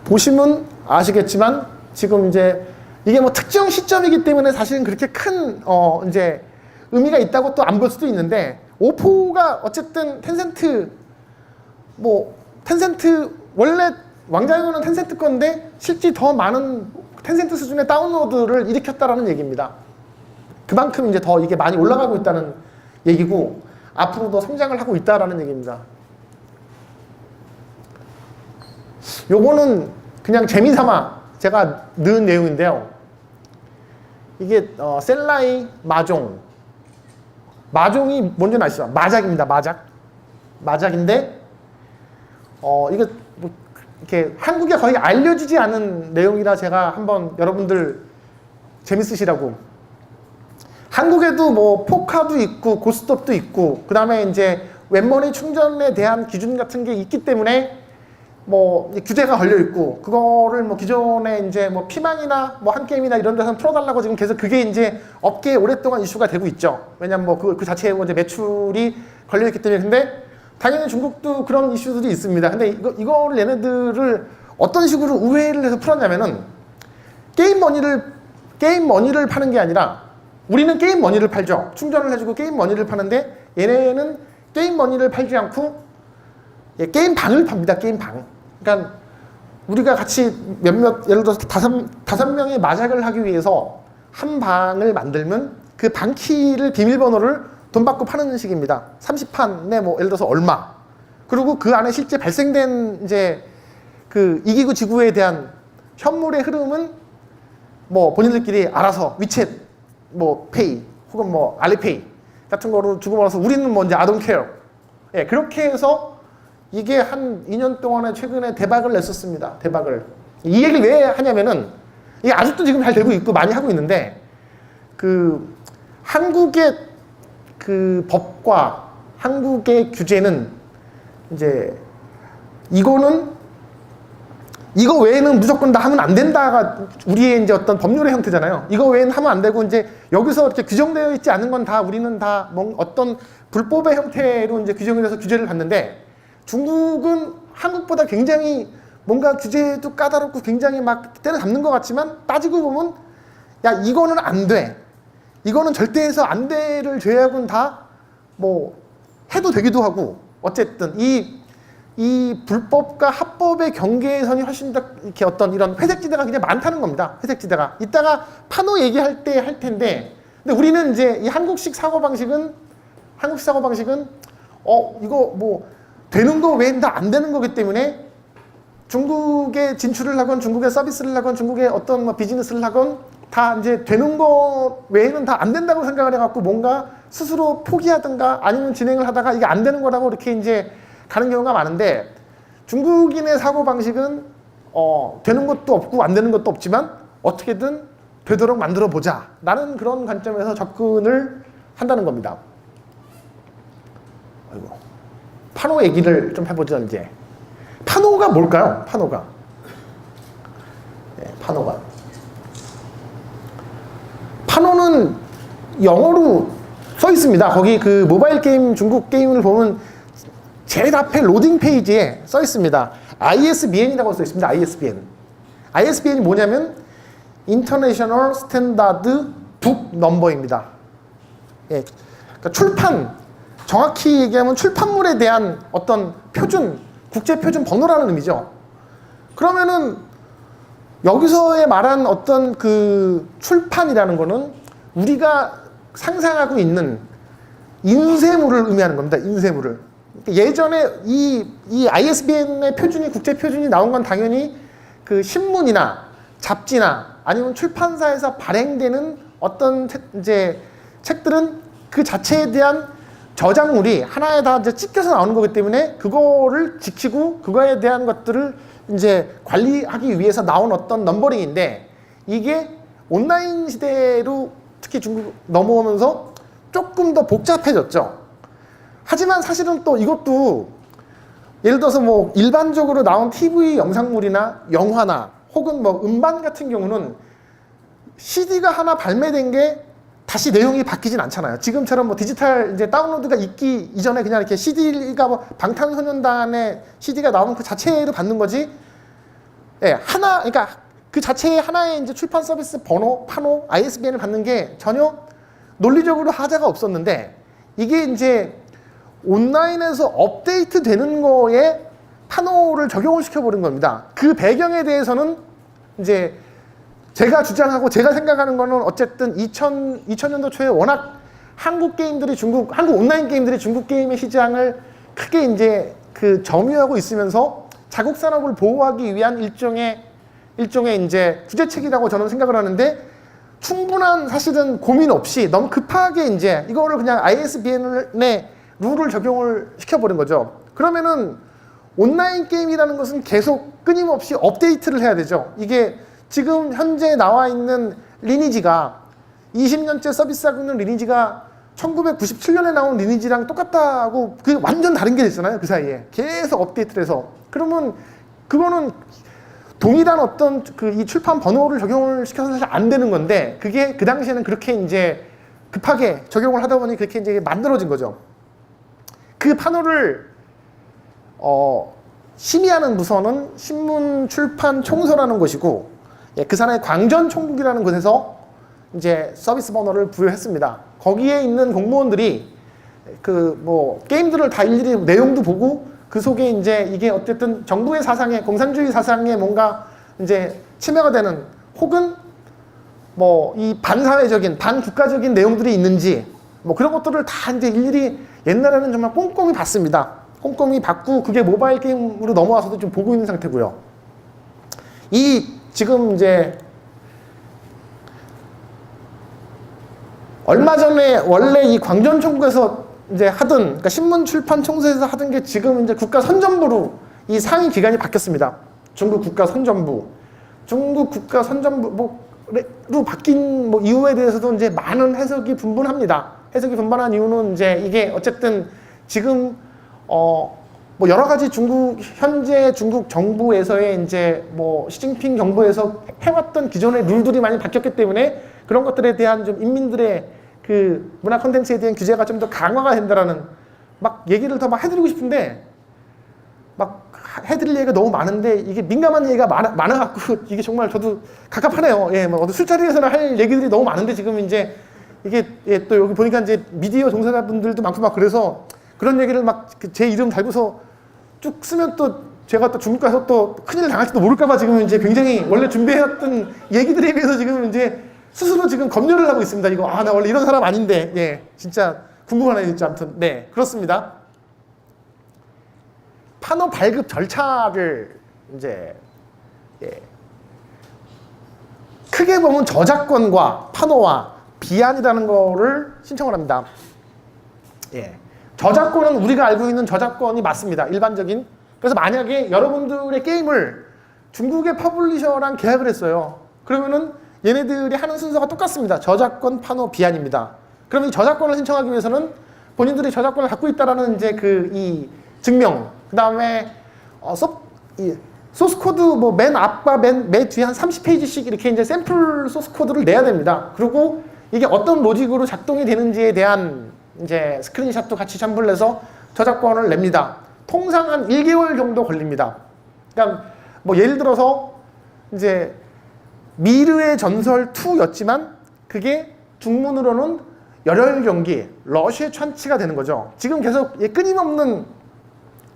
보시면 아시겠지만 지금 이제 이게 뭐 특정 시점이기 때문에 사실은 그렇게 큰 이제 의미가 있다고 또 안 볼 수도 있는데, 오포가 어쨌든 텐센트 원래 왕자영웅은 텐센트 건데 실제 더 많은 텐센트 수준의 다운로드를 일으켰다라는 얘기입니다. 그만큼 이제 더 이게 많이 올라가고 있다는 얘기고 앞으로도 성장을 하고 있다라는 얘기입니다. 요거는 그냥 재미삼아 제가 넣은 내용인데요. 이게 셀라이 마종. 마종이 뭔지 아시죠? 마작입니다. 마작인데 이거 뭐 이렇게 한국에 거의 알려지지 않은 내용이라 제가 한번 여러분들 재밌으시라고. 한국에도 뭐 포카도 있고 고스톱도 있고 그 다음에 이제 웹머니 충전에 대한 기준 같은 게 있기 때문에 뭐 규제가 걸려 있고 그거를 뭐 기존에 이제 뭐 피망이나 뭐 한 게임이나 이런 데서 풀어달라고 지금 계속 그게 이제 업계에 오랫동안 이슈가 되고 있죠. 왜냐면 뭐 그 자체에 이제 매출이 걸려 있기 때문에. 근데 당연히 중국도 그런 이슈들이 있습니다. 근데 이거를 얘네들을 어떤 식으로 우회를 해서 풀었냐면은 게임 머니를 파는 게 아니라 우리는 게임 머니를 팔죠. 충전을 해주고 게임 머니를 파는데 얘네는 게임 머니를 팔지 않고 게임 방을 팝니다. 게임 방. 그러니까 우리가 같이 예를 들어서 다섯 명의 마작을 하기 위해서 한 방을 만들면 그 방 키를 비밀번호를 돈 받고 파는 식입니다. 30판에 뭐 예를 들어서 얼마. 그리고 그 안에 실제 발생된 이제 그 이기고 지구에 대한 현물의 흐름은 뭐 본인들끼리 알아서 위챗 뭐 페이 혹은 뭐 알리페이 같은 거로 주고 받아서 우리는 뭐 이제 I don't care. 예, 그렇게 해서 이게 한 2년 동안에 최근에 대박을 냈었습니다. 대박을. 이 얘기를 왜 하냐면은 이게 아직도 지금 잘 되고 있고 많이 하고 있는데 그 한국의 그 법과 한국의 규제는 이제 이거 외에는 무조건 다 하면 안 된다가 우리의 이제 어떤 법률의 형태잖아요. 이거 외에는 하면 안 되고 이제 여기서 이렇게 규정되어 있지 않은 건 다 우리는 다 어떤 불법의 형태로 이제 규정을 해서 규제를 받는데 중국은 한국보다 굉장히 뭔가 규제도 까다롭고 굉장히 막 때려잡는 것 같지만 따지고 보면 야 이거는 안 돼. 이거는 절대 해서 안 돼를 제외하고는 다 뭐 해도 되기도 하고 어쨌든 이 불법과 합법의 경계선이 훨씬 더 이렇게 어떤 이런 회색지대가 굉장히 많다는 겁니다. 회색지대가. 이따가 파노 얘기할 때 할 텐데 근데 우리는 이제 이 한국식 사고방식은 이거 뭐 되는 거 외에는 다 안 되는 거기 때문에 중국에 진출을 하건 중국에 서비스를 하건 중국에 어떤 뭐 비즈니스를 하건 다 이제 되는 거 외에는 다 안 된다고 생각을 해갖고 뭔가 스스로 포기하든가 아니면 진행을 하다가 이게 안 되는 거라고 이렇게 이제 가는 경우가 많은데 중국인의 사고방식은 되는 것도 없고 안 되는 것도 없지만 어떻게든 되도록 만들어 보자 라는 그런 관점에서 접근을 한다는 겁니다. 아이고. 파노 얘기를 좀 해보죠. 이제 파노가 뭘까요? 파노가 파노는 영어로 써 있습니다. 거기 그 모바일 게임 중국 게임을 보면 제일 앞에 로딩 페이지에 써 있습니다. ISBN이라고 써 있습니다. ISBN이 뭐냐면 International Standard Book Number입니다. 예, 그러니까 출판, 정확히 얘기하면 출판물에 대한 어떤 표준, 국제 표준 번호라는 의미죠. 그러면은 여기서의 말한 어떤 그 출판이라는 거는 우리가 상상하고 있는 인쇄물을 의미하는 겁니다. 인쇄물을. 예전에 이 ISBN의 표준이 국제 표준이 나온 건 당연히 그 신문이나 잡지나 아니면 출판사에서 발행되는 어떤 이제 책들은 그 자체에 대한 저작물이 하나에 다 이제 찍혀서 나오는 거기 때문에 그거를 지키고 그거에 대한 것들을 이제 관리하기 위해서 나온 어떤 넘버링인데 이게 온라인 시대로 특히 중국 넘어오면서 조금 더 복잡해졌죠. 하지만 사실은 또 이것도 예를 들어서 뭐 일반적으로 나온 TV 영상물이나 영화나 혹은 뭐 음반 같은 경우는 CD가 하나 발매된 게 다시 내용이 바뀌진 않잖아요. 지금처럼 뭐 디지털 이제 다운로드가 있기 이전에 그냥 이렇게 CD가 뭐 방탄소년단의 CD가 나오면 그 자체로 받는 거지. 예, 그러니까 그 자체의 하나의 이제 출판 서비스 번호, 파노, ISBN을 받는 게 전혀 논리적으로 하자가 없었는데 이게 이제 온라인에서 업데이트 되는 거에 판호를 적용을 시켜버린 겁니다. 그 배경에 대해서는 이제 제가 주장하고 제가 생각하는 거는 어쨌든 2000년도 초에 워낙 한국 온라인 게임들이 중국 게임의 시장을 크게 이제 그 점유하고 있으면서 자국 산업을 보호하기 위한 일종의 이제 구제책이라고 저는 생각을 하는데, 충분한 사실은 고민 없이 너무 급하게 이제 이거를 그냥 ISBN의 룰을 적용을 시켜버린 거죠. 그러면은 온라인 게임이라는 것은 계속 끊임없이 업데이트를 해야 되죠. 이게 지금 현재 나와 있는 리니지가 20년째 서비스하고 있는 리니지가 1997년에 나온 리니지랑 똑같다고, 그게 완전 다른 게 있잖아요. 그 사이에 계속 업데이트를 해서. 그러면 그거는 동일한 어떤 이 출판 번호를 적용을 시켜서 사실 안 되는 건데, 그게 그 당시에는 그렇게 이제 급하게 적용을 하다 보니 그렇게 이제 만들어진 거죠. 그 판호를 심의하는 부서는 신문출판총서라는 곳이고, 그 산하의 광전총국이라는 곳에서 이제 서비스 번호를 부여했습니다. 거기에 있는 공무원들이 그 뭐 게임들을 다 일일이 내용도 보고, 그 속에 이제 이게 어쨌든 정부의 사상에, 공산주의 사상에 뭔가 이제 침해가 되는, 혹은 뭐 이 반사회적인, 반국가적인 내용들이 있는지, 뭐 그런 것들을 다 이제 일일이 옛날에는 정말 꼼꼼히 봤습니다. 꼼꼼히 봤고, 그게 모바일 게임으로 넘어와서도 좀 보고 있는 상태고요. 지금 이제 얼마 전에 원래 이 광전총국에서 이제 하던, 그러니까 신문출판총서에서 하던 게 지금 이제 국가선전부로 이 상위 기관이 바뀌었습니다. 중국 국가선전부. 중국 국가선전부로 바뀐 뭐 이유에 대해서도 이제 많은 해석이 분분합니다. 해석이 분분한 이유는 이제 이게 어쨌든 지금 뭐 여러 가지 현재 중국 정부에서의 이제 뭐 시진핑 정부에서 해왔던 기존의 룰들이 많이 바뀌었기 때문에 그런 것들에 대한 좀 인민들의 그 문화 콘텐츠에 대한 규제가 좀 더 강화가 된다라는 막 얘기를 더 막 해드리고 싶은데, 막 해드릴 얘기가 너무 많은데 이게 민감한 얘기가 많아갖고 이게 정말 저도 갑갑하네요. 예, 뭐 술자리에서는 할 얘기들이 너무 많은데 지금 이제 이게 또 여기 보니까 이제 미디어 종사자분들도 많고 막 그래서 그런 얘기를 막 제 이름 달고서 쭉 쓰면 또 제가 또 중국 가서 또 큰일 당할지도 모를까봐 지금 이제 굉장히 원래 준비해왔던 얘기들에 비해서 지금 이제 스스로 지금 검열을 하고 있습니다. 이거 나 원래 이런 사람 아닌데, 예, 진짜 궁금하네요. 진짜 아무튼 네, 그렇습니다. 판호 발급 절차를 이제 크게 보면 저작권과 판호와 비안이라는 거를 신청을 합니다. 예. 저작권은 우리가 알고 있는 저작권이 맞습니다. 일반적인. 그래서 만약에 여러분들의 게임을 중국의 퍼블리셔랑 계약을 했어요. 그러면은 얘네들이 하는 순서가 똑같습니다. 저작권, 판호, 비안입니다. 그럼 이 저작권을 신청하기 위해서는 본인들이 저작권을 갖고 있다라는 이제 이 증명, 그 다음에 소스 코드 뭐 맨 앞과 맨 뒤에 한 30페이지씩 이렇게 이제 샘플 소스 코드를 내야 됩니다. 그리고 이게 어떤 로직으로 작동이 되는지에 대한 이제 스크린샷도 같이 첨부를 해서 저작권을 냅니다. 통상 한 1개월 정도 걸립니다. 그러니까 뭐 예를 들어서 이제 미르의 전설 2였지만 그게 중문으로는 열혈 경기, 러시의 찬치가 되는 거죠. 지금 계속 끊임없는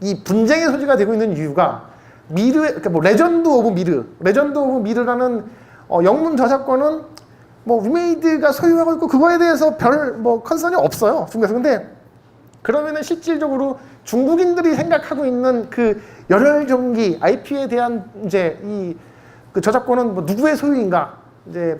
이 분쟁의 소지가 되고 있는 이유가 그러니까 뭐 레전드 오브 미르라는 영문 저작권은 뭐 위메이드가 소유하고 있고 그거에 대해서 별 뭐 컨선이 없어요, 중국에서. 근데 그러면은 실질적으로 중국인들이 생각하고 있는 그 열혈 경기 IP에 대한 이제 그 저작권은 뭐 누구의 소유인가? 이제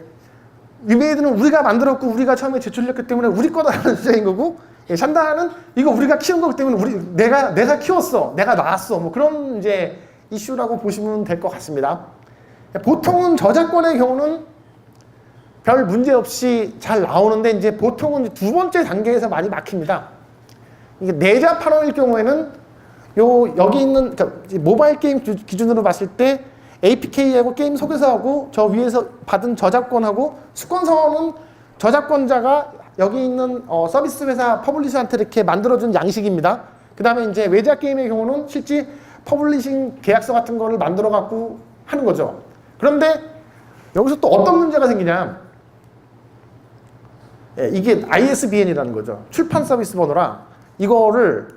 위메이드는 우리가 만들었고 우리가 처음에 제출했기 때문에 우리 거다라는 주장인 거고, 샨다는 이거 우리가 키운 거기 때문에 내가 키웠어, 내가 낳았어, 뭐 그런 이제 이슈라고 보시면 될 것 같습니다. 보통은 저작권의 경우는 별 문제 없이 잘 나오는데 이제 보통은 두 번째 단계에서 많이 막힙니다. 이게 내자 판호일 경우에는 여기 있는 그러니까 모바일 게임 기준으로 봤을 때 APK하고 게임 소개서하고 저 위에서 받은 저작권하고 수권서는 저작권자가 여기 있는 서비스 회사 퍼블리셔한테 이렇게 만들어준 양식입니다. 그 다음에 이제 외자 게임의 경우는 실제 퍼블리싱 계약서 같은 거를 만들어 갖고 하는 거죠. 그런데 여기서 또 어떤 문제가 생기냐? 이게 ISBN이라는 거죠. 출판 서비스 번호라 이거를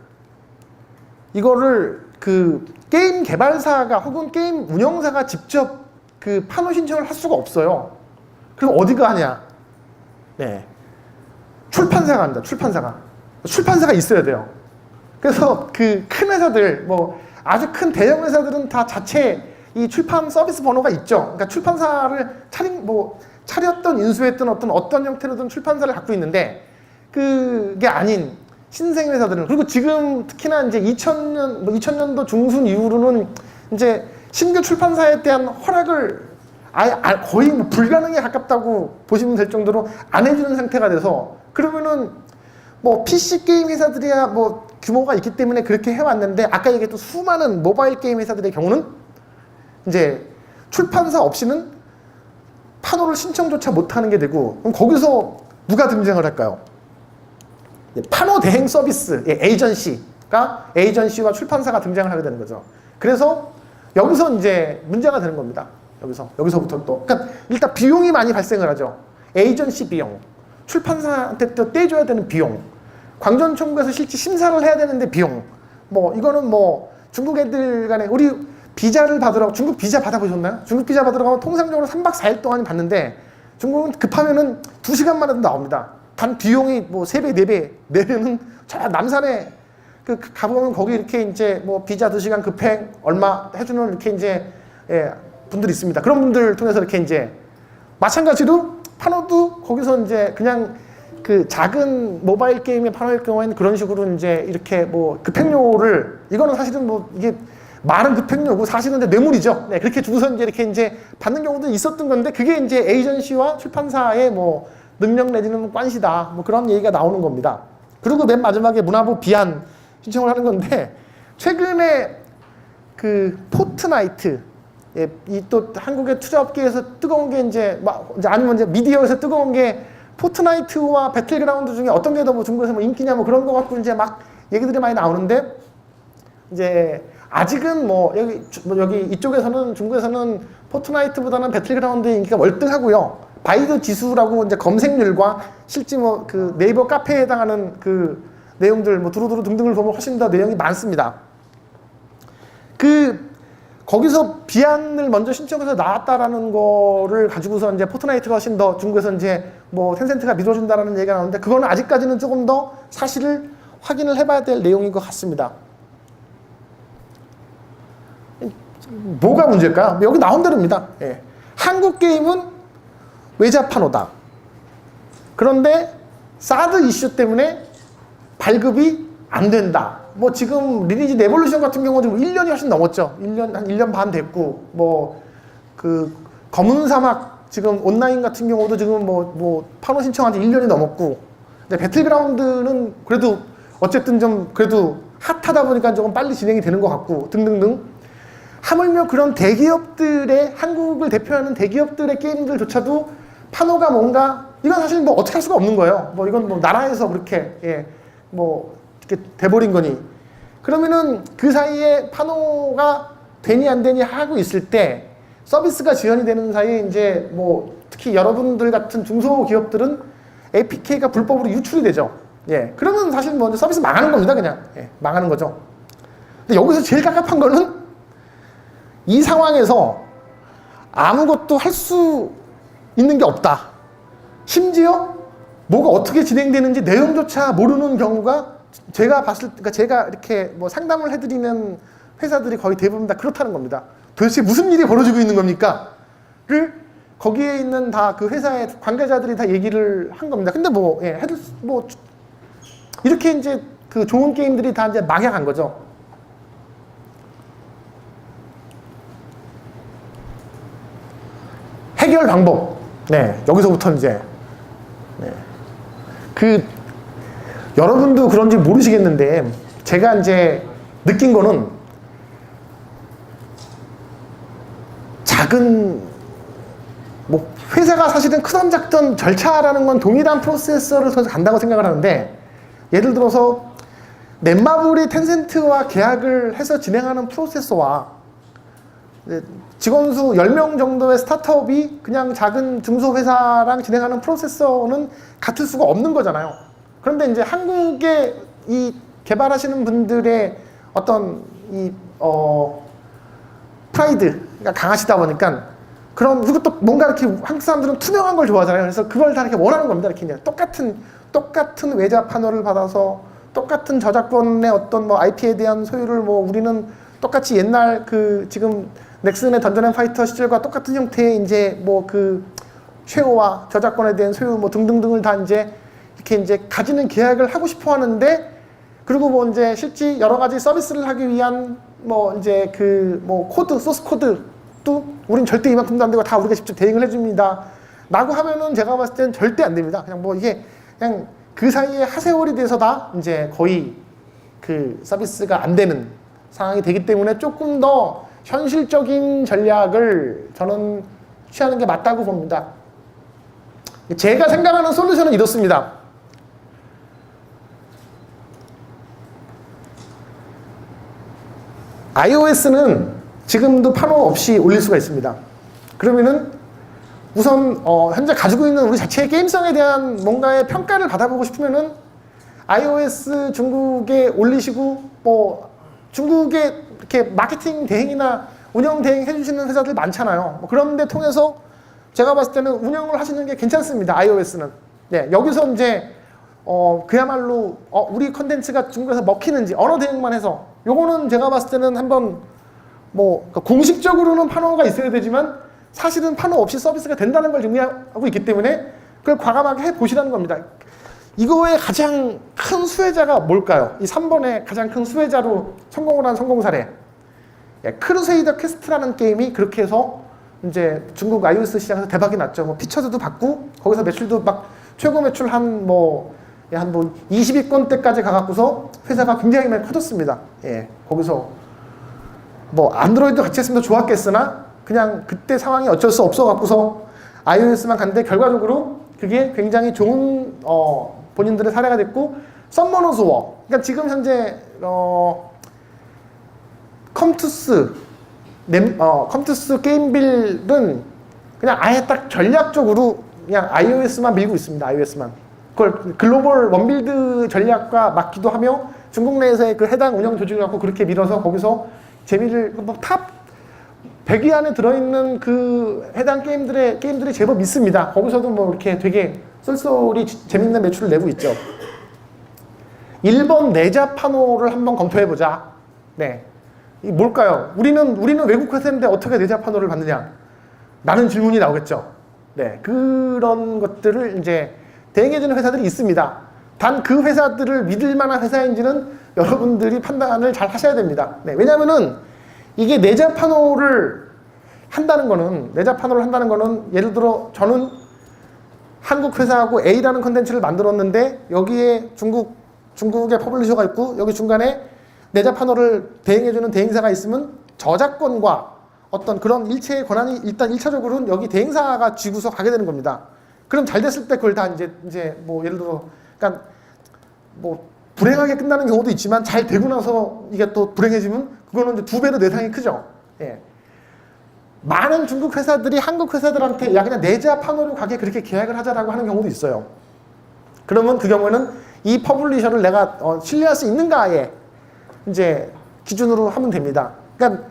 그 게임 개발사가 혹은 게임 운영사가 직접 그 판호 신청을 할 수가 없어요. 그럼 어디가 하냐? 네. 출판사가 합니다. 출판사가 있어야 돼요. 그래서 그 큰 회사들, 뭐 아주 큰 대형 회사들은 다 자체 이 출판 서비스 번호가 있죠. 그러니까 출판사를 차렸던 인수했던 어떤 형태로든 출판사를 갖고 있는데 그게 아닌 신생 회사들은, 그리고 지금 특히나 이제 2000년도 중순 이후로는 이제 신규 출판사에 대한 허락을 거의 뭐 불가능에 가깝다고 보시면 될 정도로 안 해주는 상태가 돼서, 그러면은 뭐 PC 게임 회사들이야 뭐 규모가 있기 때문에 그렇게 해왔는데, 아까 얘기했던 수많은 모바일 게임 회사들의 경우는 이제 출판사 없이는 판호를 신청조차 못하는 게 되고, 그럼 거기서 누가 등장을 할까요? 판호 대행 서비스, 에이전시와 출판사가 등장을 하게 되는 거죠. 그래서 여기서 이제 문제가 되는 겁니다. 여기서부터 또. 그러니까 일단 비용이 많이 발생을 하죠. 에이전시 비용, 출판사한테 또 떼줘야 되는 비용, 광전청구에서 실제 심사를 해야 되는데 비용. 뭐 이거는 뭐 중국 애들 간에, 우리 비자를 받으러, 중국 비자 받아보셨나요? 중국 비자 받으러 가면 통상적으로 3박 4일 동안 받는데 중국은 급하면은 2시간 만에도 나옵니다. 단 비용이 뭐 3배, 4배 내면은 저 남산에 가보면 거기 이렇게 이제 뭐 비자 2시간 급행 얼마 해주는 이렇게 이제 분들이 있습니다. 그런 분들 통해서 이렇게 이제 마찬가지로 판호도 거기서 이제 그냥 그 작은 모바일 게임의 판호일 경우에는 그런 식으로 이제 이렇게 뭐 급행료를, 이거는 사실은 뭐 이게 말은 급행료고 사실은 이제 뇌물이죠. 네, 그렇게 주고서 이제 받는 경우도 있었던 건데, 그게 이제 에이전시와 출판사의 뭐 능력 내지는 관시다, 뭐 그런 얘기가 나오는 겁니다. 그리고 맨 마지막에 문화부 비한 신청을 하는 건데, 최근에 그 포트나이트, 이 또 한국의 투자업계에서 뜨거운 게 이제 아니면 이제 미디어에서 뜨거운 게 포트나이트와 배틀그라운드 중에 어떤 게 더 뭐 중국에서 뭐 인기냐 뭐 그런 거 갖고 이제 막 얘기들이 많이 나오는데, 이제 아직은 뭐 여기 이쪽에서는, 중국에서는 포트나이트보다는 배틀그라운드의 인기가 월등하고요. 바이드 지수라고 이제 검색률과 실제 뭐 그 네이버 카페에 해당하는 그 내용들 뭐 두루두루 등등을 보면 훨씬 더 내용이 많습니다. 거기서 비안을 먼저 신청해서 나왔다라는 거를 가지고서 이제 포트나이트가 훨씬 더 중국에서 이제 뭐 텐센트가 믿어준다라는 얘기가 나오는데, 그거는 아직까지는 조금 더 사실을 확인을 해봐야 될 내용인 것 같습니다. 뭐가 문제일까요? 여기 나온 대로입니다. 한국 게임은 외자 판호다. 그런데 사드 이슈 때문에 발급이 안 된다. 뭐 지금 리니지 레볼루션 같은 경우는 1년이 훨씬 넘었죠. 한 1년 반 됐고, 뭐 그 검은 사막 지금 온라인 같은 경우도 지금 뭐 판호 신청한 지 1년이 넘었고, 근데 배틀그라운드는 그래도 어쨌든 좀 그래도 핫하다 보니까 조금 빨리 진행이 되는 것 같고 등등등. 하물며 그런 대기업들의, 한국을 대표하는 대기업들의 게임들조차도 판호가 뭔가, 이건 사실 뭐 어떻게 할 수가 없는 거예요. 뭐 이건 뭐 나라에서 그렇게 뭐 이렇게 돼버린 거니. 그러면은 그 사이에 판호가 되니 안 되니 하고 있을 때, 서비스가 지연이 되는 사이에 이제 뭐 특히 여러분들 같은 중소기업들은 APK가 불법으로 유출이 되죠. 그러면 사실 뭐 서비스 망하는 겁니다. 그냥 망하는 거죠. 근데 여기서 제일 깝깝한 거는 이 상황에서 아무것도 할 수 있는 게 없다. 심지어 뭐가 어떻게 진행되는지 내용조차 모르는 경우가, 그러니까 제가 이렇게 뭐 상담을 해드리는 회사들이 거의 대부분 다 그렇다는 겁니다. 도대체 무슨 일이 벌어지고 있는 겁니까? 를 거기에 있는 다 그 회사의 관계자들이 다 얘기를 한 겁니다. 근데 뭐 이렇게 이제 그 좋은 게임들이 다 이제 망해간 거죠. 해결 방법. 여기서부터 이제 여러분도 그런지 모르시겠는데, 제가 이제 느낀 거는, 작은 뭐 회사가 사실은 크던 작던 절차라는 건 동일한 프로세서를 통해서 간다고 생각을 하는데, 예를 들어서 넷마블이 텐센트와 계약을 해서 진행하는 프로세서와 직원 수 10명 정도의 스타트업이 그냥 작은 중소회사랑 진행하는 프로세서는 같을 수가 없는 거잖아요. 그런데 이제 한국에 이 개발하시는 분들의 어떤 이 프라이드가 강하시다 보니까 그리고 또 뭔가 이렇게 한국 사람들은 투명한 걸 좋아하잖아요. 그래서 그걸 다 이렇게 원하는 겁니다. 이렇게 그냥 똑같은 외자 판호를 받아서 똑같은 저작권의 어떤 뭐 IP에 대한 소유를 뭐 우리는 똑같이 옛날 그 지금 넥슨의 던전 앤 파이터 시절과 똑같은 형태의 이제 뭐 그 쉐어와 저작권에 대한 소유 뭐 등등등을 다 이제 이렇게 이제 가지는 계약을 하고 싶어 하는데 그리고 뭐 이제 실제 여러 가지 서비스를 하기 위한 뭐 이제 그 뭐 코드, 소스 코드도 우린 절대 이만큼도 안 되고 다 우리가 직접 대응을 해줍니다. 라고 하면은 제가 봤을 때는 절대 안 됩니다. 그냥 뭐 이게 그냥 그 사이에 하세월이 돼서 다 이제 거의 그 서비스가 안 되는 상황이 되기 때문에 조금 더 현실적인 전략을 저는 취하는 게 맞다고 봅니다. 제가 생각하는 솔루션은 이렇습니다. iOS는 지금도 판호 없이 올릴 수가 있습니다. 그러면은 우선 현재 가지고 있는 우리 자체의 게임성에 대한 뭔가의 평가를 받아보고 싶으면은 iOS 중국에 올리시고 뭐 중국에 이렇게 마케팅 대행이나 운영 대행 해주시는 회사들 많잖아요. 뭐 그런 데 통해서 제가 봤을 때는 운영을 하시는 게 괜찮습니다. iOS는. 네, 여기서 이제 그야말로 우리 컨텐츠가 중국에서 먹히는지 언어 대응만 해서 요거는 제가 봤을 때는 한번 뭐 그러니까 공식적으로는 판호가 있어야 되지만 사실은 판호 없이 서비스가 된다는 걸 의미하고 있기 때문에 그걸 과감하게 해보시라는 겁니다. 이거의 가장 큰 수혜자가 뭘까요? 이 3번의 가장 큰 수혜자로 성공을 한 성공 사례. 크루세이더 퀘스트라는 게임이 그렇게 해서 이제 중국 iOS 시장에서 대박이 났죠. 뭐 피처들도 받고 거기서 매출도 막 최고 매출 한 20위권대까지 가갖고서 회사가 굉장히 많이 커졌습니다. 예, 거기서 뭐 안드로이드 같이 했으면 더 좋았겠으나 그냥 그때 상황이 어쩔 수 없어 갖고서 iOS만 갔는데 결과적으로 그게 굉장히 좋은 본인들의 사례가 됐고 썸머너스 워. 그러니까 지금 현재 컴투스 게임빌은 그냥 아예 딱 전략적으로 그냥 iOS만 밀고 있습니다. iOS만. 그걸 글로벌 원빌드 전략과 맞기도 하며 중국 내에서의 그 해당 운영 조직을 갖고 그렇게 밀어서 거기서 재미를 탑 100위 안에 들어있는 그 해당 게임들이 제법 있습니다. 거기서도 뭐 이렇게 되게 쏠쏠이 재밌는 매출을 내고 있죠. 1번 내자 판호를 한번 검토해보자. 네. 이 뭘까요? 우리는 외국 회사인데 어떻게 내자 판호를 받느냐? 라는 질문이 나오겠죠. 네. 그런 것들을 이제 대행해주는 회사들이 있습니다. 단 그 회사들을 믿을 만한 회사인지는 여러분들이 판단을 잘 하셔야 됩니다. 네. 왜냐면은 이게 내자 판호를 한다는 거는 예를 들어 저는 한국 회사하고 A라는 컨텐츠를 만들었는데 여기에 중국의 퍼블리셔가 있고 여기 중간에 내자 판호를 대행해주는 대행사가 있으면 저작권과 어떤 그런 일체의 권한이 일단 1차적으로는 여기 대행사가 쥐고서 가게 되는 겁니다. 그럼 잘 됐을 때 그걸 다 이제 뭐 예를 들어 그러니까 뭐 불행하게 끝나는 경우도 있지만 잘 되고 나서 이게 또 불행해지면 그거는 이제 2배로 내상이 크죠. 예. 많은 중국 회사들이 한국 회사들한테 야 그냥 내자 판호로 가게 그렇게 계약을 하자라고 하는 경우도 있어요. 그러면 그 경우에는 이 퍼블리셔를 내가 신뢰할 수 있는가에 이제 기준으로 하면 됩니다. 그러니까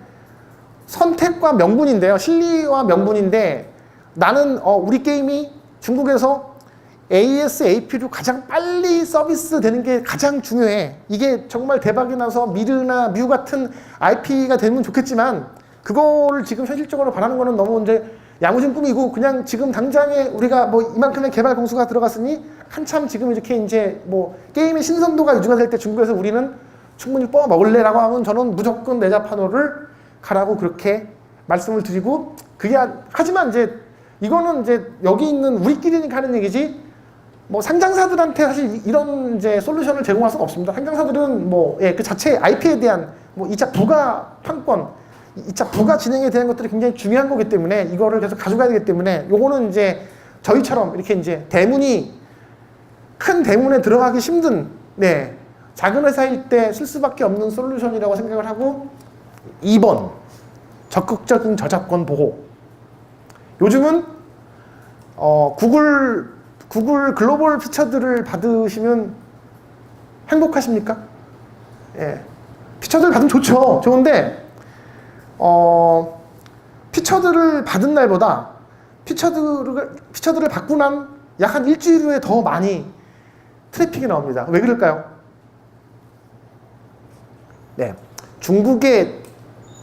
선택과 명분인데요. 실리와 명분인데 나는 우리 게임이 중국에서 ASAP로 가장 빨리 서비스 되는 게 가장 중요해. 이게 정말 대박이 나서 미르나 뮤 같은 IP가 되면 좋겠지만 그거를 지금 현실적으로 바라는 거는 너무 이제 야무진 꿈이고 그냥 지금 당장에 우리가 뭐 이만큼의 개발 공수가 들어갔으니 한참 지금 이렇게 이제 뭐 게임의 신선도가 유지가 될 때 중국에서 우리는 충분히 뽑아 먹을래라고 하면 저는 무조건 내자 판호를 가라고 그렇게 말씀을 드리고 그게 하지만 이제 이거는 이제 여기 있는 우리끼리니까 하는 얘기지 뭐 상장사들한테 사실 이런 이제 솔루션을 제공할 수는 없습니다. 상장사들은 뭐 그 자체 IP에 대한 뭐 2차 부가 판권, 2차 부가 진행에 대한 것들이 굉장히 중요한 거기 때문에 이거를 계속 가져가야 되기 때문에 요거는 이제 저희처럼 이렇게 이제 큰 대문에 들어가기 힘든 작은 회사일 때 쓸 수밖에 없는 솔루션이라고 생각을 하고 2번 적극적인 저작권 보호. 요즘은 구글 글로벌 피처들을 받으시면 행복하십니까? 예. 피처들 받으면 좋죠. 좋은데 피처들을 받은 날보다 피처들을 받고 난 약 한 일주일 후에 더 많이 트래픽이 나옵니다. 왜 그럴까요? 네, 중국의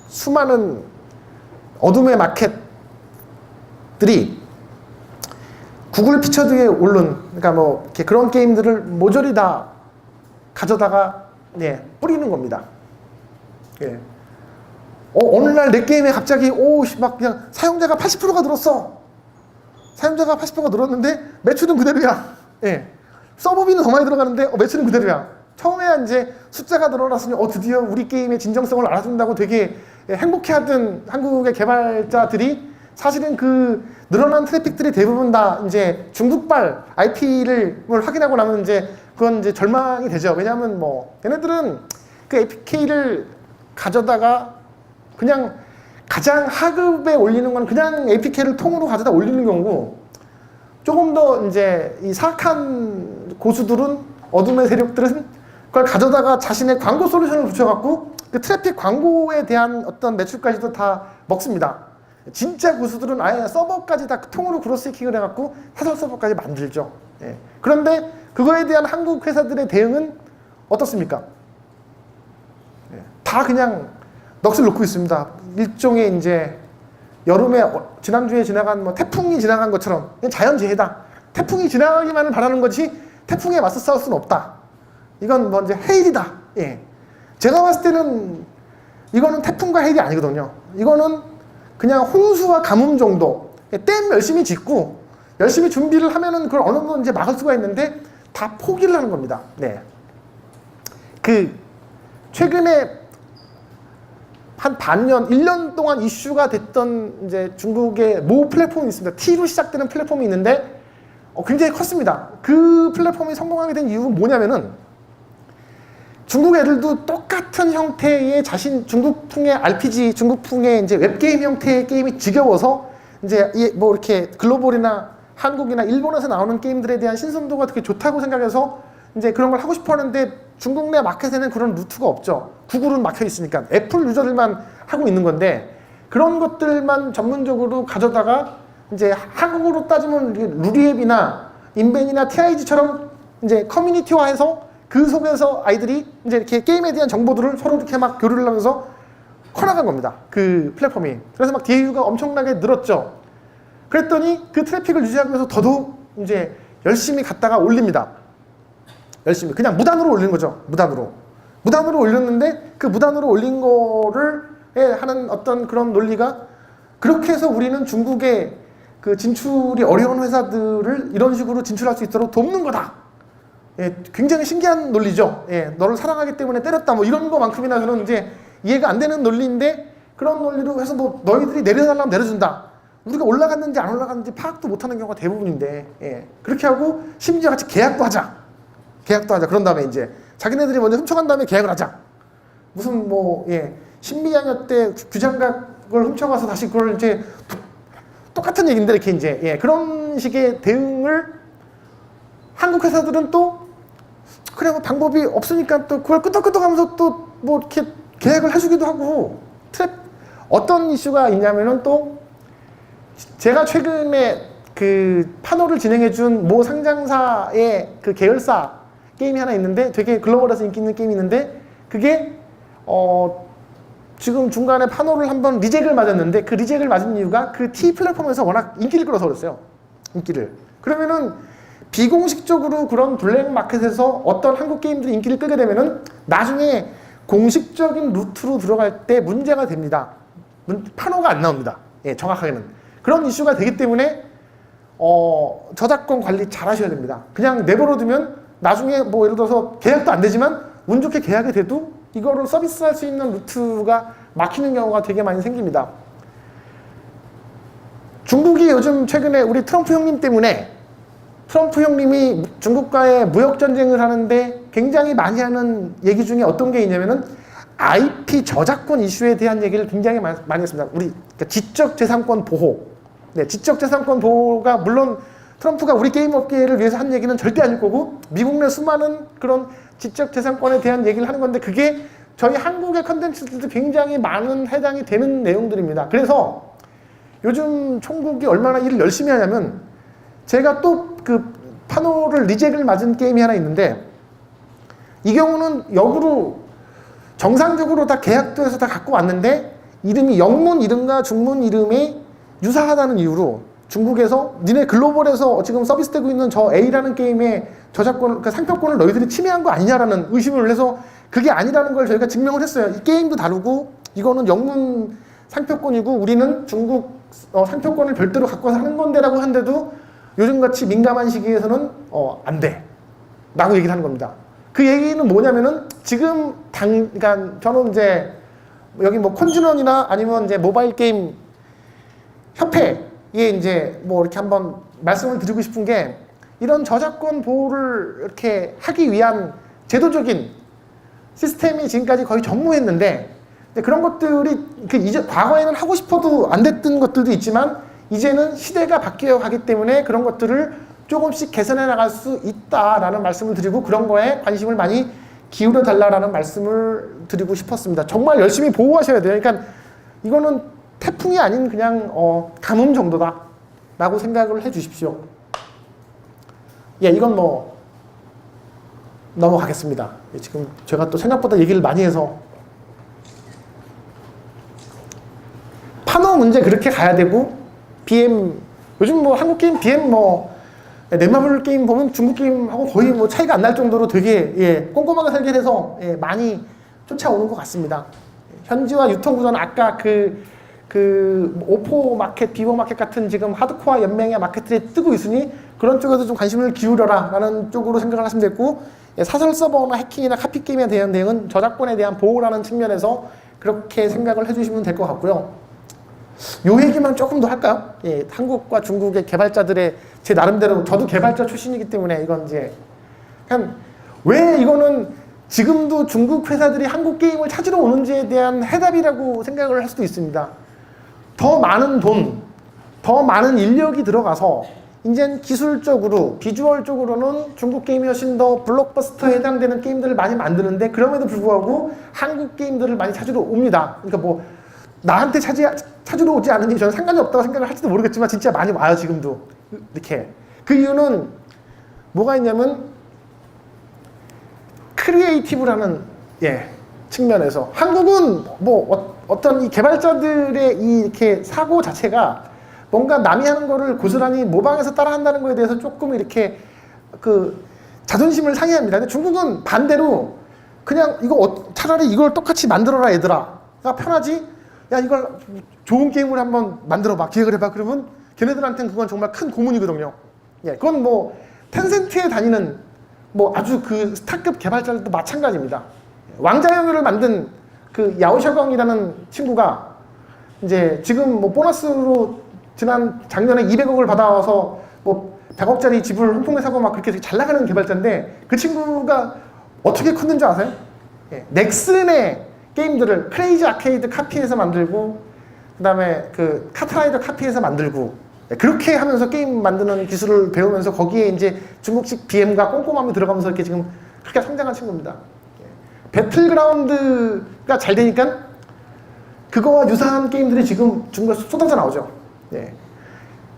수많은 어둠의 마켓들이 구글 피처드에 오른, 그러니까 뭐 이렇게 그런 게임들을 모조리 다 가져다가 뿌리는 겁니다. 예. 오늘날 내 게임에 갑자기 막 그냥 사용자가 80%가 늘었어. 사용자가 80%가 늘었는데 매출은 그대로야. 예. 서버비는 더 많이 들어가는데 매출은 그대로야. 처음에 이제 숫자가 늘어났으니 드디어 우리 게임의 진정성을 알아준다고 되게 행복해하던 한국의 개발자들이 사실은 그 늘어난 트래픽들이 대부분 다 이제 중국발 IP를 확인하고 나면 이제 그건 이제 절망이 되죠. 왜냐하면 뭐 얘네들은 그 APK를 가져다가 그냥 가장 하급에 올리는 건 그냥 APK를 통으로 가져다 올리는 경우고, 조금 더 이제 이 사악한 고수들은, 어둠의 세력들은 그걸 가져다가 자신의 광고 솔루션을 붙여갖고 그 트래픽 광고에 대한 어떤 매출까지도 다 먹습니다. 진짜 고수들은 아예 서버까지 다 통으로 크로스해킹을 해갖고 사설 서버까지 만들죠. 예. 그런데 그거에 대한 한국 회사들의 대응은 어떻습니까? 예. 다 그냥 넋을 놓고 있습니다. 일종의 이제 여름에 지난주에 지나간 뭐 태풍이 지나간 것처럼 그냥 자연재해다. 태풍이 지나가기만을 바라는 것이 태풍에 맞서 싸울 수는 없다. 이건 뭐 이제 헤일이다. 예. 제가 봤을 때는 이거는 태풍과 헤일이 아니거든요. 이거는 그냥 홍수와 가뭄 정도. 댐 열심히 짓고 열심히 준비를 하면은 그걸 어느 정도 이제 막을 수가 있는데 다 포기를 하는 겁니다. 네. 그 최근에 한 반년, 1년 동안 이슈가 됐던 이제 중국의 모 플랫폼이 있습니다. T로 시작되는 플랫폼이 있는데 굉장히 컸습니다. 그 플랫폼이 성공하게 된 이유는 뭐냐면은 중국 애들도 똑같은 형태의 중국풍의 RPG, 중국풍의 이제 웹게임 형태의 게임이 지겨워서 이제 뭐 이렇게 글로벌이나 한국이나 일본에서 나오는 게임들에 대한 신선도가 되게 좋다고 생각해서 이제 그런 걸 하고 싶어 하는데 중국 내 마켓에는 그런 루트가 없죠. 구글은 막혀 있으니까. 애플 유저들만 하고 있는 건데 그런 것들만 전문적으로 가져다가 이제 한국으로 따지면 루리앱이나 인벤이나 TIG처럼 이제 커뮤니티화해서 그 속에서 아이들이 이제 이렇게 게임에 대한 정보들을 서로 이렇게 막 교류를 하면서 커나간 겁니다. 그 플랫폼이. 그래서 막 DAU가 엄청나게 늘었죠. 그랬더니 그 트래픽을 유지하기 위해서 더더욱 이제 열심히 갖다가 올립니다. 열심히. 그냥 무단으로 올리는 거죠. 무단으로. 무단으로 올렸는데 그 무단으로 올린 거를 하는 어떤 그런 논리가 그렇게 해서 우리는 중국의 그 진출이 어려운 회사들을 이런 식으로 진출할 수 있도록 돕는 거다. 예, 굉장히 신기한 논리죠. 예, 너를 사랑하기 때문에 때렸다. 뭐 이런 거만큼이나 저는 이제 이해가 안 되는 논리인데 그런 논리로 해서 뭐 너희들이 내려달라면 내려준다. 우리가 올라갔는지 안 올라갔는지 파악도 못하는 경우가 대부분인데 그렇게 하고 심지어 같이 계약도 하자. 그런 다음에 이제 자기네들이 먼저 훔쳐간 다음에 계약을 하자. 무슨 뭐 신비양요 때 규장각을 훔쳐가서 다시 그걸 이제 똑같은 얘기인데 이렇게 이제 그런 식의 대응을 한국 회사들은 또 그래 뭐 방법이 없으니까 또 그걸 끄덕끄덕하면서 또 뭐 이렇게 계약을 해주기도 하고 어떤 이슈가 있냐면은 또 제가 최근에 그 파노를 진행해준 모 상장사의 그 계열사 게임이 하나 있는데 되게 글로벌에서 인기 있는 게임이 있는데 그게 지금 중간에 파노를 한번 리젝을 맞았는데 그 리젝을 맞은 이유가 그 T 플랫폼에서 워낙 인기를 끌어서 그랬어요. 인기를. 그러면은 비공식적으로 그런 블랙 마켓에서 어떤 한국 게임들이 인기를 끌게 되면은 나중에 공식적인 루트로 들어갈 때 문제가 됩니다. 파노가 안 나옵니다. 정확하게는. 그런 이슈가 되기 때문에 저작권 관리 잘 하셔야 됩니다. 그냥 내버려두면 나중에 뭐 예를 들어서 계약도 안 되지만 운 좋게 계약이 돼도 이거를 서비스할 수 있는 루트가 막히는 경우가 되게 많이 생깁니다. 중국이 요즘 최근에 우리 트럼프 형님 때문에 트럼프 형님이 중국과의 무역전쟁을 하는데 굉장히 많이 하는 얘기 중에 어떤 게 있냐면은 IP 저작권 이슈에 대한 얘기를 굉장히 많이 했습니다. 우리 지적재산권 보호. 지적재산권 보호가 물론 트럼프가 우리 게임 업계를 위해서 한 얘기는 절대 아닐 거고 미국 내 수많은 그런 지적재산권에 대한 얘기를 하는 건데 그게 저희 한국의 컨텐츠들도 굉장히 많은 해당이 되는 내용들입니다. 그래서 요즘 총국이 얼마나 일을 열심히 하냐면 제가 또 그 파노를 리젝을 맞은 게임이 하나 있는데 이 경우는 역으로 정상적으로 다 계약도 해서 다 갖고 왔는데 이름이 영문 이름과 중문 이름이 유사하다는 이유로 중국에서 니네 글로벌에서 지금 서비스되고 있는 저 A라는 게임의 저작권, 그 상표권을 너희들이 침해한 거 아니냐라는 의심을 해서 그게 아니라는 걸 저희가 증명을 했어요. 이 게임도 다르고 이거는 영문 상표권이고 우리는 중국 상표권을 별도로 갖고 와서 하는 건데라고 한데도 요즘같이 민감한 시기에서는 안 돼 라고 얘기를 하는 겁니다. 그 얘기는 뭐냐면은 지금 그러니까 저는 이제 여기 뭐 콘즈넌이나 아니면 이제 모바일 게임 협회에 이제 뭐 이렇게 한번 말씀을 드리고 싶은 게 이런 저작권 보호를 이렇게 하기 위한 제도적인 시스템이 지금까지 거의 전무했는데 그런 것들이 이제 과거에는 하고 싶어도 안 됐던 것들도 있지만 이제는 시대가 바뀌어 가기 때문에 그런 것들을 조금씩 개선해 나갈 수 있다라는 말씀을 드리고 그런 거에 관심을 많이 기울여 달라라는 말씀을 드리고 싶었습니다. 정말 열심히 보호하셔야 돼요. 그러니까 이거는 태풍이 아닌 그냥 가뭄 정도다라고 생각을 해 주십시오. 예, 이건 뭐 넘어가겠습니다. 지금 제가 또 생각보다 얘기를 많이 해서 파노 문제 그렇게 가야 되고 BM 요즘 뭐 한국 게임 BM 뭐 넷마블 게임 보면 중국 게임하고 거의 뭐 차이가 안 날 정도로 되게 꼼꼼하게 설계해서 많이 쫓아오는 것 같습니다. 현지화 유통 구조는 아까 오포 마켓, 비버 마켓 같은 지금 하드코어 연맹의 마켓들이 뜨고 있으니 그런 쪽에서 좀 관심을 기울여라 라는 쪽으로 생각을 하시면 됐고 사설 서버나 해킹이나 카피 게임에 대한 대응은 저작권에 대한 보호라는 측면에서 그렇게 생각을 해주시면 될 것 같고요. 요 얘기만 조금 더 할까요? 예, 한국과 중국의 개발자들의 제 나름대로 저도 개발자 출신이기 때문에 이건 이제 그냥 왜 이거는 지금도 중국 회사들이 한국 게임을 찾으러 오는지에 대한 해답이라고 생각을 할 수도 있습니다. 더 많은 돈, 더 많은 인력이 들어가서 이젠 기술적으로, 비주얼적으로는 중국 게임이 훨씬 더 블록버스터에 해당되는 게임들을 많이 만드는데 그럼에도 불구하고 한국 게임들을 많이 찾으러 옵니다. 그러니까 뭐 나한테 찾으러 오지 않으니 저는 상관이 없다고 생각을 할지도 모르겠지만 진짜 많이 와요 지금도. 이렇게 그 이유는 뭐가 있냐면 크리에이티브라는 측면에서 한국은 뭐 어떤 이 개발자들의 이 이렇게 사고 자체가 뭔가 남이 하는 거를 고스란히 모방해서 따라한다는 거에 대해서 조금 이렇게 그 자존심을 상해합니다. 근데 중국은 반대로 그냥 이거 차라리 이걸 똑같이 만들어라 얘들아가 편하지. 야 이걸 좋은 게임을 한번 만들어봐, 기획을 해봐. 그러면 걔네들한테는 그건 정말 큰 고문이거든요. 그건 뭐 텐센트에 다니는 뭐 아주 그 스타급 개발자들도 마찬가지입니다. 왕자영역을 만든 그 야오셔광이라는 친구가 이제 지금 뭐 보너스로 작년에 200억을 받아와서 뭐 100억짜리 집을 홍콩에 사고 막 그렇게 잘 나가는 개발자인데 그 친구가 어떻게 컸는 줄 아세요? 넥슨의 게임들을 크레이지 아케이드 카피해서 만들고 그 다음에 그 카트라이더 카피해서 만들고 그렇게 하면서 게임 만드는 기술을 배우면서 거기에 이제 중국식 BM과 꼼꼼함이 들어가면서 이렇게 지금 그렇게 성장한 친구입니다. 배틀그라운드가 잘 되니까 그거와 유사한 게임들이 지금 중국에서 쏟아져 나오죠.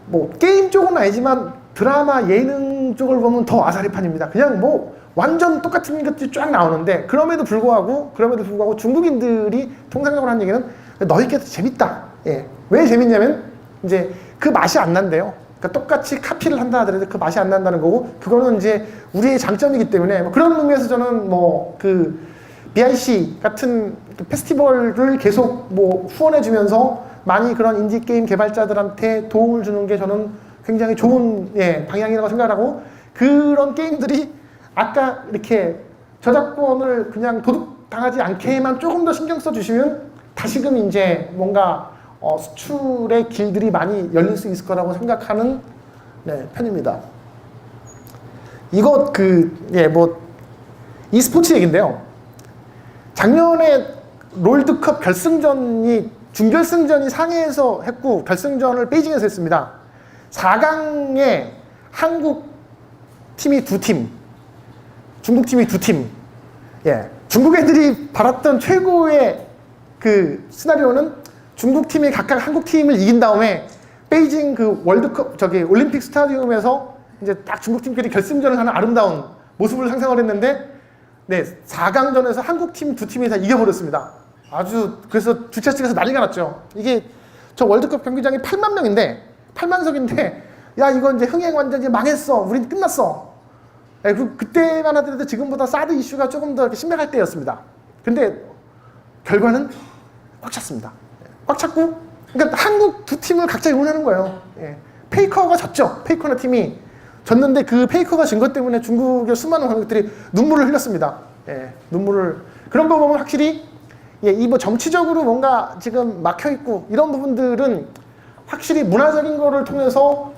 뭐 게임 쪽은 아니지만 드라마 예능 쪽을 보면 더 아사리판입니다. 그냥 뭐 완전 똑같은 것들이 쫙 나오는데 그럼에도 불구하고 중국인들이 통상적으로 하는 얘기는 너희께서 재밌다. 왜 재밌냐면 이제 그 맛이 안 난대요. 그러니까 똑같이 카피를 한다 하더라도 그 맛이 안 난다는 거고 그거는 이제 우리의 장점이기 때문에 뭐 그런 의미에서 저는 뭐 그 BIC 같은 페스티벌을 계속 뭐 후원해주면서 많이 그런 인디 게임 개발자들한테 도움을 주는 게 저는 굉장히 좋은 방향이라고 생각하고 그런 게임들이 아까 이렇게 저작권을 그냥 도둑당하지 않게만 조금 더 신경 써주시면 다시금 이제 뭔가 수출의 길들이 많이 열릴 수 있을 거라고 생각하는 편입니다. 이거 뭐 e스포츠 얘기인데요. 작년에 롤드컵 준결승전이 상해에서 했고 결승전을 베이징에서 했습니다. 4강에 한국 팀이 2팀, 중국 팀이 2팀. 중국 애들이 바랐던 최고의 그 시나리오는 중국 팀이 각각 한국 팀을 이긴 다음에 베이징 그 월드컵 올림픽 스타디움에서 이제 딱 중국 팀끼리 결승전을 하는 아름다운 모습을 상상을 했는데, 네, 4강전에서 한국 팀 두 팀이 다 이겨버렸습니다. 아주 그래서 주최 측에서 난리가 났죠. 이게 저 월드컵 경기장이 8만 명인데 8만석인데 야 이거 이제 흥행 완전히 망했어. 우린 끝났어. 네, 그때만 하더라도 지금보다 사드 이슈가 조금 더 심각할 때였습니다. 근데 결과는 꽉 찼습니다. 꽉 찼고, 그러니까 한국 두 팀을 각자 응원하는 거예요. 예. 페이커가 졌죠. 페이커나 팀이 졌는데 그 페이커가 진 것 때문에 중국의 수많은 관객들이 눈물을 흘렸습니다. 예. 눈물을. 그런 거 보면 확실히 예, 이 뭐 정치적으로 뭔가 지금 막혀 있고 이런 부분들은 확실히 문화적인 거를 통해서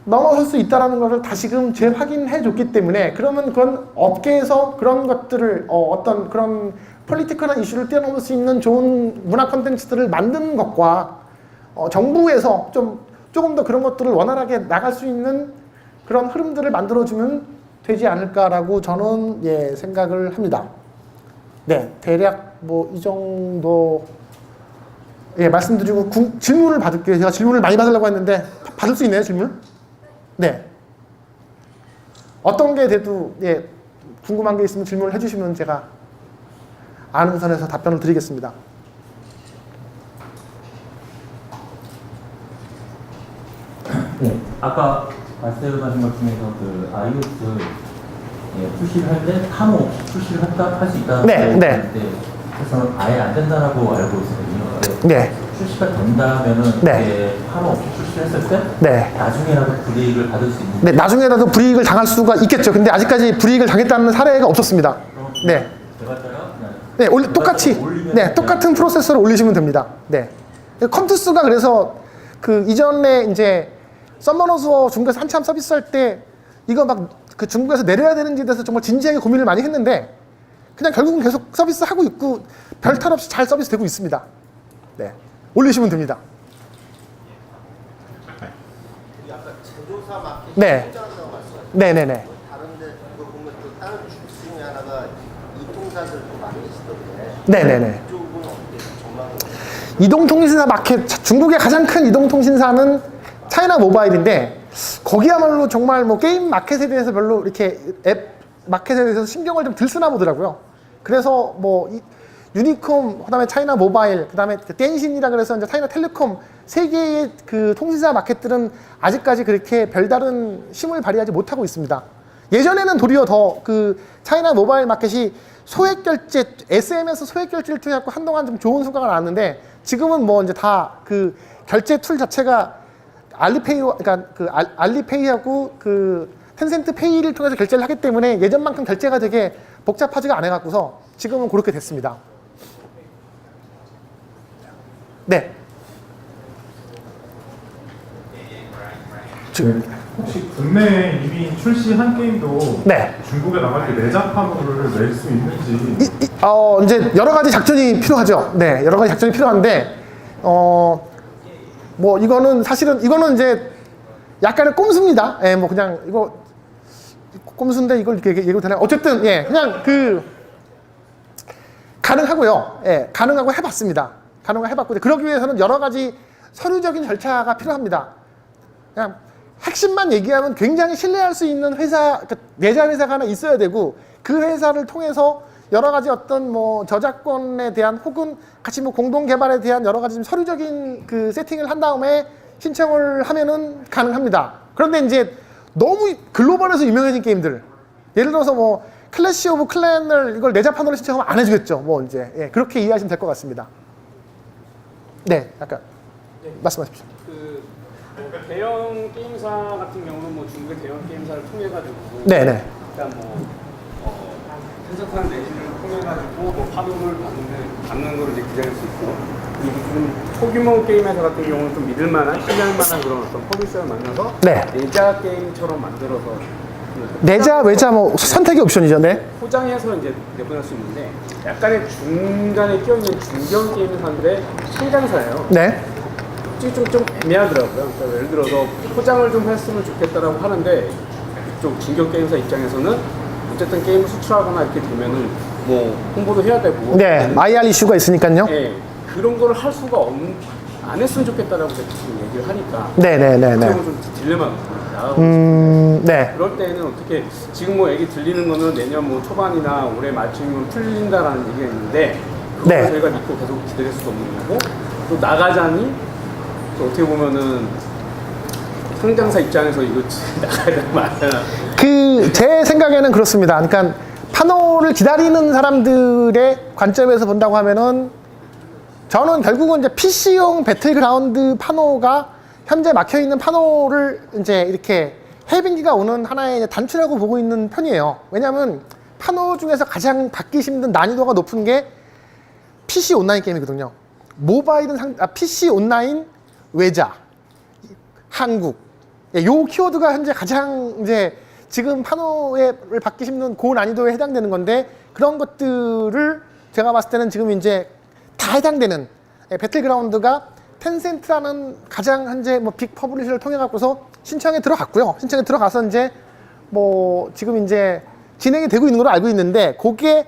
넘어설 수 있다는 것을 다시금 재확인해 줬기 때문에, 그러면 그건 업계에서 그런 것들을 어떤 그런 폴리티컬한 이슈를 뛰어넘을 수 있는 좋은 문화 콘텐츠들을 만드는 것과 정부에서 조금 더 그런 것들을 원활하게 나갈 수 있는 그런 흐름들을 만들어주면 되지 않을까라고 저는 예, 생각을 합니다. 네, 대략 뭐 이 정도 예, 말씀드리고 질문을 받을게요. 제가 질문을 많이 받으려고 했는데 받을 수 있나요, 질문? 네. 어떤 게 돼도 예, 궁금한 게 있으면 질문을 해주시면 제가 아는 선에서 답변을 드리겠습니다. 네, 아까 말씀하신 것 중에서 그 iOS 예, 출시를 할 때 타모 없이 출시를 할 수 있다는 네, 네. 그래서 아예 안 된다라고 알고 있거든요. 네. 출시가 된다면은 네. 타모 없이 출시했을 때 네. 나중에라도 불이익을 받을 수 있는. 네, 나중에라도 불이익을 당할 수가 있겠죠. 근데 아직까지 불이익을 당했다는 사례가 없었습니다. 네. 네, 똑같이 네, 똑같은 프로세서를 올리시면 됩니다. 네. 컴투스가 그래서 그 이전에 이제 썸머너스워 중국에서 한참 서비스할 때 이거 막 그 중국에서 내려야 되는지에 대해서 정말 진지하게 고민을 많이 했는데 그냥 결국은 계속 서비스하고 있고 별 탈 없이 잘 서비스되고 있습니다. 네, 올리시면 됩니다. 아까 제조사 마켓 네. 성장한다고 말씀하셨죠. 네네네. 다른데 그거 보면 또 다른 주 중에 하나가 이통사들도 많이 계시던데. 네네네. 그쪽은 어떻게 전망이? 이동통신사 마켓, 중국의 가장 큰 이동통신사는 차이나 모바일인데 거기야말로 정말 뭐 게임 마켓에 대해서 별로 이렇게 앱 마켓에 대해서 신경을 좀 덜 쓰나 보더라고요. 그래서 뭐 유니콤, 그다음에 차이나 모바일, 그다음에 땡신이라 그래서 이제 차이나 텔레콤 세 개의 그 통신사 마켓들은 아직까지 그렇게 별다른 힘을 발휘하지 못하고 있습니다. 예전에는 도리어 더 그 차이나 모바일 마켓이 소액 결제, SM에서 소액 결제를 통해 갖고 한동안 좀 좋은 성과가 나왔는데 지금은 뭐 이제 다 그 결제 툴 자체가 알리페이, 그러니까 그 알리페이하고 그 텐센트 페이를 통해서 결제를 하기 때문에 예전만큼 결제가 되게 복잡하지가 않아 갖고서 지금은 그렇게 됐습니다. 네. 혹시 국내에 이미 출시한 게임도 네. 중국에 나갈 때 내장판으로 낼 수 있는지. 이제 여러 가지 작전이 필요하죠. 네, 여러 가지 작전이 필요한데, 뭐 이거는 사실은 이거는 이제 약간의 꼼수입니다. 예, 뭐 그냥 이거 꼼수인데 이걸 이렇게 얘기해도 되나요? 어쨌든 예, 그냥 그 가능하고요. 예, 가능하고 해봤습니다. 가능하고 해봤고 그러기 위해서는 여러 가지 서류적인 절차가 필요합니다. 그냥 핵심만 얘기하면 굉장히 신뢰할 수 있는 회사, 내자 회사가 하나 있어야 되고 그 회사를 통해서 여러 가지 어떤 뭐 저작권에 대한 혹은 같이 뭐 공동 개발에 대한 여러 가지 좀 서류적인 그 세팅을 한 다음에 신청을 하면은 가능합니다. 그런데 이제 너무 글로벌에서 유명해진 게임들, 예를 들어서 뭐 클래시 오브 클랜을 이걸 내자판으로 신청하면 안 해주겠죠. 뭐 이제 예, 그렇게 이해하시면 될 것 같습니다. 네, 약간 말씀하십시오. 그 대형 게임사 같은 경우는 뭐 중국의 대형 게임사를 통해 가지고 네네. 일단 뭐 텐센트라는 내신을 통해 가지고 뭐 파동을 받는 걸 이제 기대할 수 있고, 그리고 좀 소규모 게임 회사 같은 경우는 좀 믿을 만한, 신뢰할 만한 그런 어떤 퍼블리셔를 만나서 네. 내자 게임처럼 만들어서 내자, 외자 뭐 선택의 옵션이죠. 네. 포장해서 이제 내보낼 수 있는데 약간의 중간에 끼어 있는 중견 게임 회사들의 상장사예요. 네. 좀 애매하더라고요. 그러니까 예를 들어서 포장을 좀 했으면 좋겠다라고 하는데 이쪽 중견 게임사 입장에서는 어쨌든 게임을 수출하거나 이렇게 되면은 뭐 홍보도 해야 되고 네, IR 이슈가 있으니까요. 예, 그런 거를 할 수가 안 했으면 좋겠다라고 제가 지금 얘기를 하니까 네네네네. 어떻게 보면 좀 딜레마거든요. 네. 그럴 때는 어떻게 지금 뭐 얘기 들리는 거는 내년 뭐 초반이나 올해 말쯤이면 풀린다라는 얘기가 있는데 그걸 네. 저희가 믿고 계속 기다릴 수도 없는 거고 또 나가자니 또 어떻게 보면은 상장사 입장에서 이거 나가야 되는 거 아니야? 제 생각에는 그렇습니다. 그러니까 파노를 기다리는 사람들의 관점에서 본다고 하면은 저는 결국은 이제 PC용 배틀그라운드 파노가 현재 막혀 있는 파노를 이제 이렇게 해빙기가 오는 하나의 이제 단추라고 보고 있는 편이에요. 왜냐하면 파노 중에서 가장 받기 힘든 난이도가 높은 게 PC 온라인 게임이거든요. 모바일은 PC 온라인 외자, 한국. 요 키워드가 현재 가장 이제 지금 파노를 받기 힘든 고난이도에 해당되는 건데 그런 것들을 제가 봤을 때는 지금 이제 다 해당되는 배틀그라운드가 텐센트라는 가장 현재 뭐 빅 퍼블리셔를 통해 갖고서 신청에 들어갔고요. 신청에 들어가서 이제 뭐 지금 이제 진행이 되고 있는 걸로 알고 있는데 그게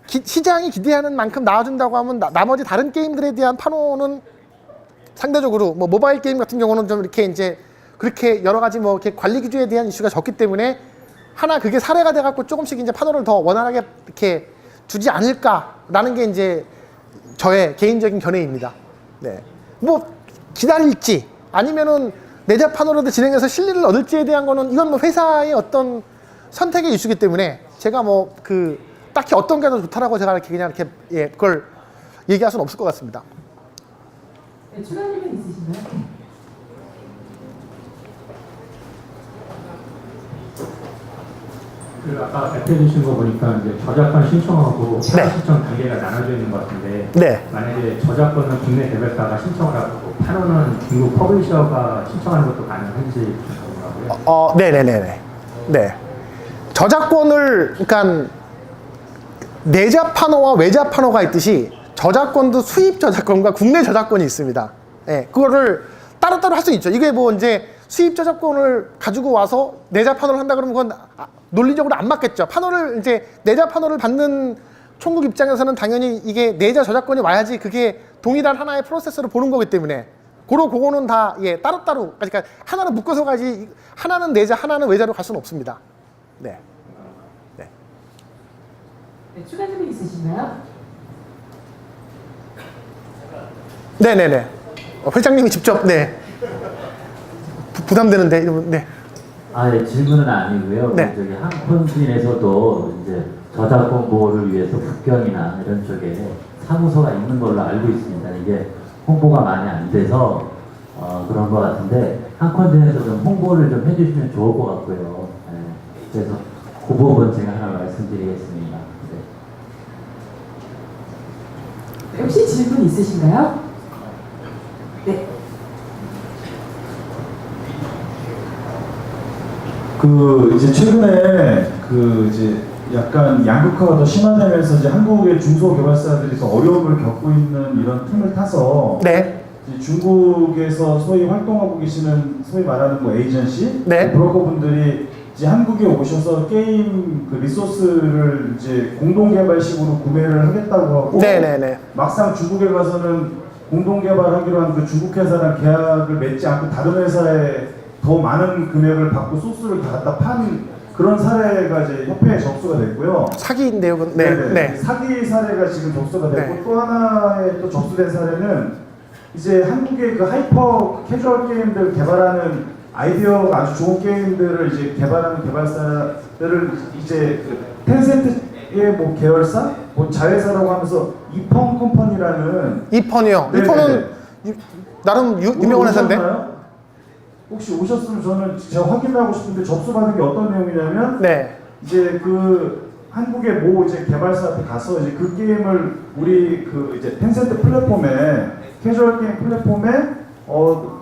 시장이 기대하는 만큼 나와준다고 하면 나머지 다른 게임들에 대한 파노는 상대적으로 뭐 모바일 게임 같은 경우는 좀 이렇게 이제 그렇게 여러 가지 뭐 이렇게 관리 기준에 대한 이슈가 적기 때문에 하나 그게 사례가 돼갖고 조금씩 이제 파노를 더 원활하게 이렇게 주지 않을까라는 게 이제 저의 개인적인 견해입니다. 네. 뭐 기다릴지 아니면은 내자 파노로도 진행해서 실리를 얻을지에 대한 거는 이건 뭐 회사의 어떤 선택의 이슈이기 때문에 제가 뭐 딱히 어떤 게 더 좋다라고 제가 이렇게 그냥 이렇게 그걸 얘기할 수는 없을 것 같습니다. 네, 추가 의견 있으신가요? 아까 발표해 주신 거 보니까 이제 저작권 신청하고 네. 신청 단계가 나눠져 있는 것 같은데 네. 만약에 저작권은 국내 개발사가 신청을 하고 파노는 중국 퍼블리셔가 신청하는 것도 가능한지 궁금하고요. 네네네네. 네. 저작권을, 그러니까, 내자 파노와 외자 파노가 있듯이 저작권도 수입 저작권과 국내 저작권이 있습니다. 예, 그거를 따로따로 할 수 있죠. 이게 뭐 이제 수입 저작권을 가지고 와서 내자 파노를 한다 그러면 그건 논리적으로 안 맞겠죠. 파노를 이제 내자 파노를 받는 총국 입장에서는 당연히 이게 내자 저작권이 와야지 그게 동일한 하나의 프로세스로 보는 거기 때문에 그거는 다 따로따로 그러니까 하나는 묶어서 가지 하나는 내자 하나는 외자로 갈 수는 없습니다. 네. 네. 네, 추가 질문 있으신가요? 네네네. 회장님이 직접 네. 부담되는데 이러면 네. 네, 질문은 아니고요. 네. 저기 한콘진에서도 이제 저작권 보호를 위해서 북경이나 이런 쪽에 사무소가 있는 걸로 알고 있습니다. 이게 홍보가 많이 안 돼서 그런 것 같은데 한콘진에서 좀 홍보를 좀 해주시면 좋을 것 같고요. 네. 그래서 그 부분 제가 하나 말씀드리겠습니다. 네. 혹시 질문 있으신가요? 네. 이제 최근에 이제 약간 양극화가 더 심화되면서 이제 한국의 중소개발사들이 더 어려움을 겪고 있는 이런 틈을 타서 네. 이제 중국에서 소위 활동하고 계시는 소위 말하는 뭐 에이전시, 네. 브로커분들이 이제 한국에 오셔서 게임 리소스를 이제 공동 개발식으로 구매를 하겠다고 하고 네네네. 막상 중국에 가서는 공동 개발하기로 한 그 중국 회사랑 계약을 맺지 않고 다른 회사에 더 많은 금액을 받고 소스를 다 갖다 판 그런 사례가 이제 협회에 접수가 됐고요. 사기인데요. 네. 네네. 네. 사기 사례가 지금 접수가 됐고 네. 또 하나의 또 접수된 사례는 이제 한국의 그 하이퍼 캐주얼 게임들 개발하는 아이디어가 아주 좋은 게임들을 이제 개발하는 개발사들을 이제 그 텐센트의 뭐 계열사, 뭐 자회사라고 하면서 이펑 컴퍼니라는 이펀이요. 네네네. 이펀은 나름 유명한 회사인데. 오셨나요? 혹시 오셨으면 저는 제가 확인하고 싶은데 접수받은 게 어떤 내용이냐면 네. 이제 그 한국의 모 이제 개발사한테 가서 이제 그 게임을 우리 그 이제 텐센트 플랫폼에 캐주얼 게임 플랫폼에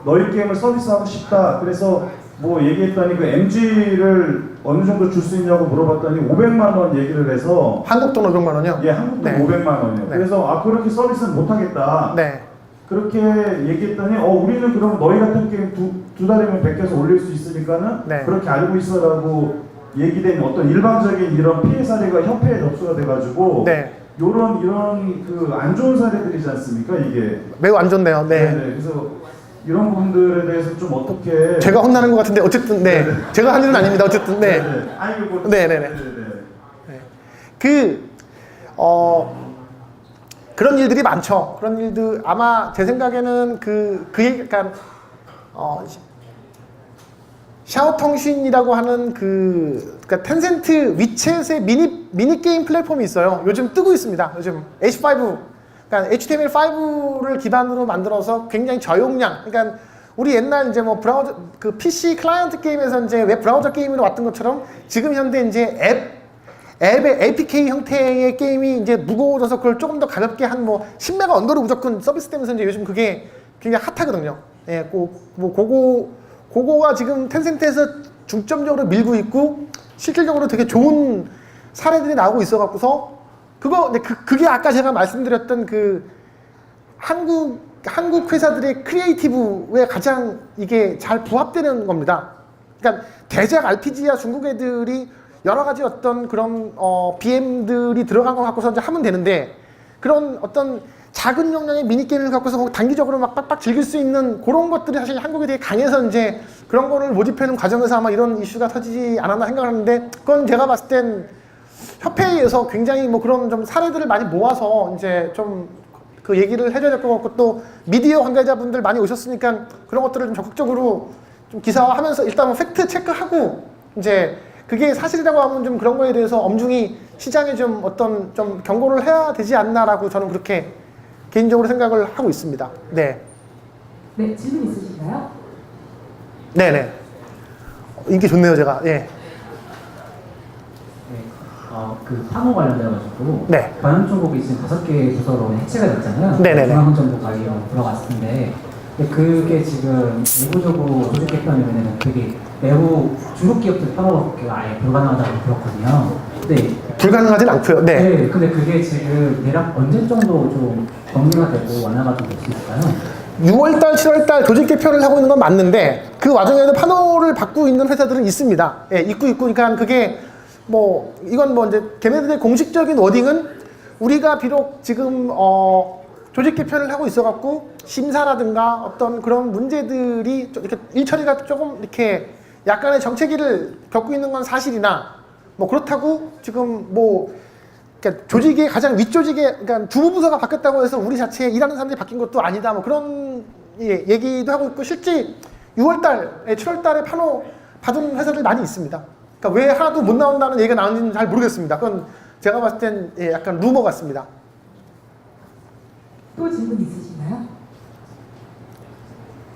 너희 게임을 서비스하고 싶다. 그래서 뭐 얘기했더니 그 MG를 어느 정도 줄 수 있냐고 물어봤더니 500만 원 얘기를 해서 한국 돈 500만 원이요? 예, 한국 돈 네. 500만 원이요. 네. 그래서 그렇게 서비스는 못 하겠다. 네. 그렇게 얘기했더니 우리는 그러면 너희 같은 게임 두 달이면 100개서 올릴 수 있으니까는 네. 그렇게 알고 있어라고 얘기된 어떤 일반적인 이런 피해 사례가 협회에 접수가 돼가지고 네. 이런 그 안 좋은 사례들이지 않습니까 이게. 매우 안 좋네요. 네. 네네. 그래서 이런 부분들에 대해서 좀 어떻게 제가 혼나는 것 같은데 어쨌든 네. 제가 한 일은 아닙니다. 어쨌든 네. 네네. 아니 뭐 네네네. 그런 일들이 많죠. 그런 일들 아마 제 생각에는 약간 샤오텅신이라고 하는 그러니까 텐센트 위챗의 미니 게임 플랫폼이 있어요. 요즘 뜨고 있습니다. 요즘 H5 그러니까 HTML5를 기반으로 만들어서 굉장히 저용량 그러니까 우리 옛날 이제 뭐 브라우저 그 PC 클라이언트 게임에서 이제 웹 브라우저 게임으로 왔던 것처럼 지금 현대 이제 앱의 APK 형태의 게임이 이제 무거워져서 그걸 조금 더 가볍게 한 뭐 10메가 언더로 무조건 서비스되면서 이제 요즘 그게 굉장히 핫하거든요. 예, 그거가 지금 텐센트에서 중점적으로 밀고 있고 실질적으로 되게 좋은 사례들이 나오고 있어갖고서 그게 아까 제가 말씀드렸던 그 한국 회사들의 크리에이티브에 가장 이게 잘 부합되는 겁니다. 그러니까 대작 RPG야 중국 애들이 여러 가지 어떤 그런 BM들이 들어간 거 갖고서 이제 하면 되는데 그런 어떤 작은 용량의 미니게임을 갖고서 단기적으로 막 빡빡 즐길 수 있는 그런 것들이 사실 한국이 되게 강해서 이제 그런 거를 모집하는 과정에서 아마 이런 이슈가 터지지 않았나 생각하는데 그건 제가 봤을 땐 협회에서 굉장히 뭐 그런 좀 사례들을 많이 모아서 이제 좀 그 얘기를 해줘야 될 것 같고 또 미디어 관계자분들 많이 오셨으니까 그런 것들을 좀 적극적으로 좀 기사화하면서 일단 팩트 체크하고 이제 그게 사실이라고 하면 좀 그런 거에 대해서 엄중히 시장에 좀 어떤 좀 경고를 해야 되지 않나라고 저는 그렇게 개인적으로 생각을 하고 있습니다. 네. 네, 질문 있으신가요? 네네. 인기 좋네요, 제가. 예. 그 파노 관련돼가지고 네. 관현정보가 지금 5개 부서로 해체가 됐잖아요. 네네네. 중앙정보관리로 들어갔을 텐데 그게 지금 내부적으로 조직 개편이면 되게 매우 중국 기업들 파노가 아예 불가능하다고 들었거든요. 근데 불가능하진 않고요. 네. 네, 근데 그게 지금 대략 언제 정도 좀 정리가 되고 완화가 좀 될 수 있을까요? 6월달, 7월달 조직 개편을 하고 있는 건 맞는데 그 와중에도 파노를 받고 있는 회사들은 있습니다. 예, 있고 그러니까 그게 뭐 이건 뭐 이제 걔네들의 공식적인 워딩은 우리가 비록 지금 조직 개편을 하고 있어갖고 심사라든가 어떤 그런 문제들이 좀 이렇게 일처리가 조금 이렇게 약간의 정체기를 겪고 있는 건 사실이나 뭐 그렇다고 지금 뭐 그러니까 조직의 가장 윗조직의 그러니까 주무부서가 바뀌었다고 해서 우리 자체에 일하는 사람들이 바뀐 것도 아니다 뭐 그런 얘기도 하고 있고 실제 6월달, 7월달에 파노 받은 회사들 많이 있습니다. 그러니까 왜 하나도 못 나온다는 얘기가 나오는지는 잘 모르겠습니다. 그건 제가 봤을 땐 약간 루머 같습니다. 또 질문 있으신가요?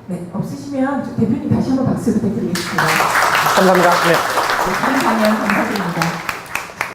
네, 없으시면 대표님 다시 한번 박수 부탁드리겠습니다. 감사합니다. 네. 네, 감사합니다.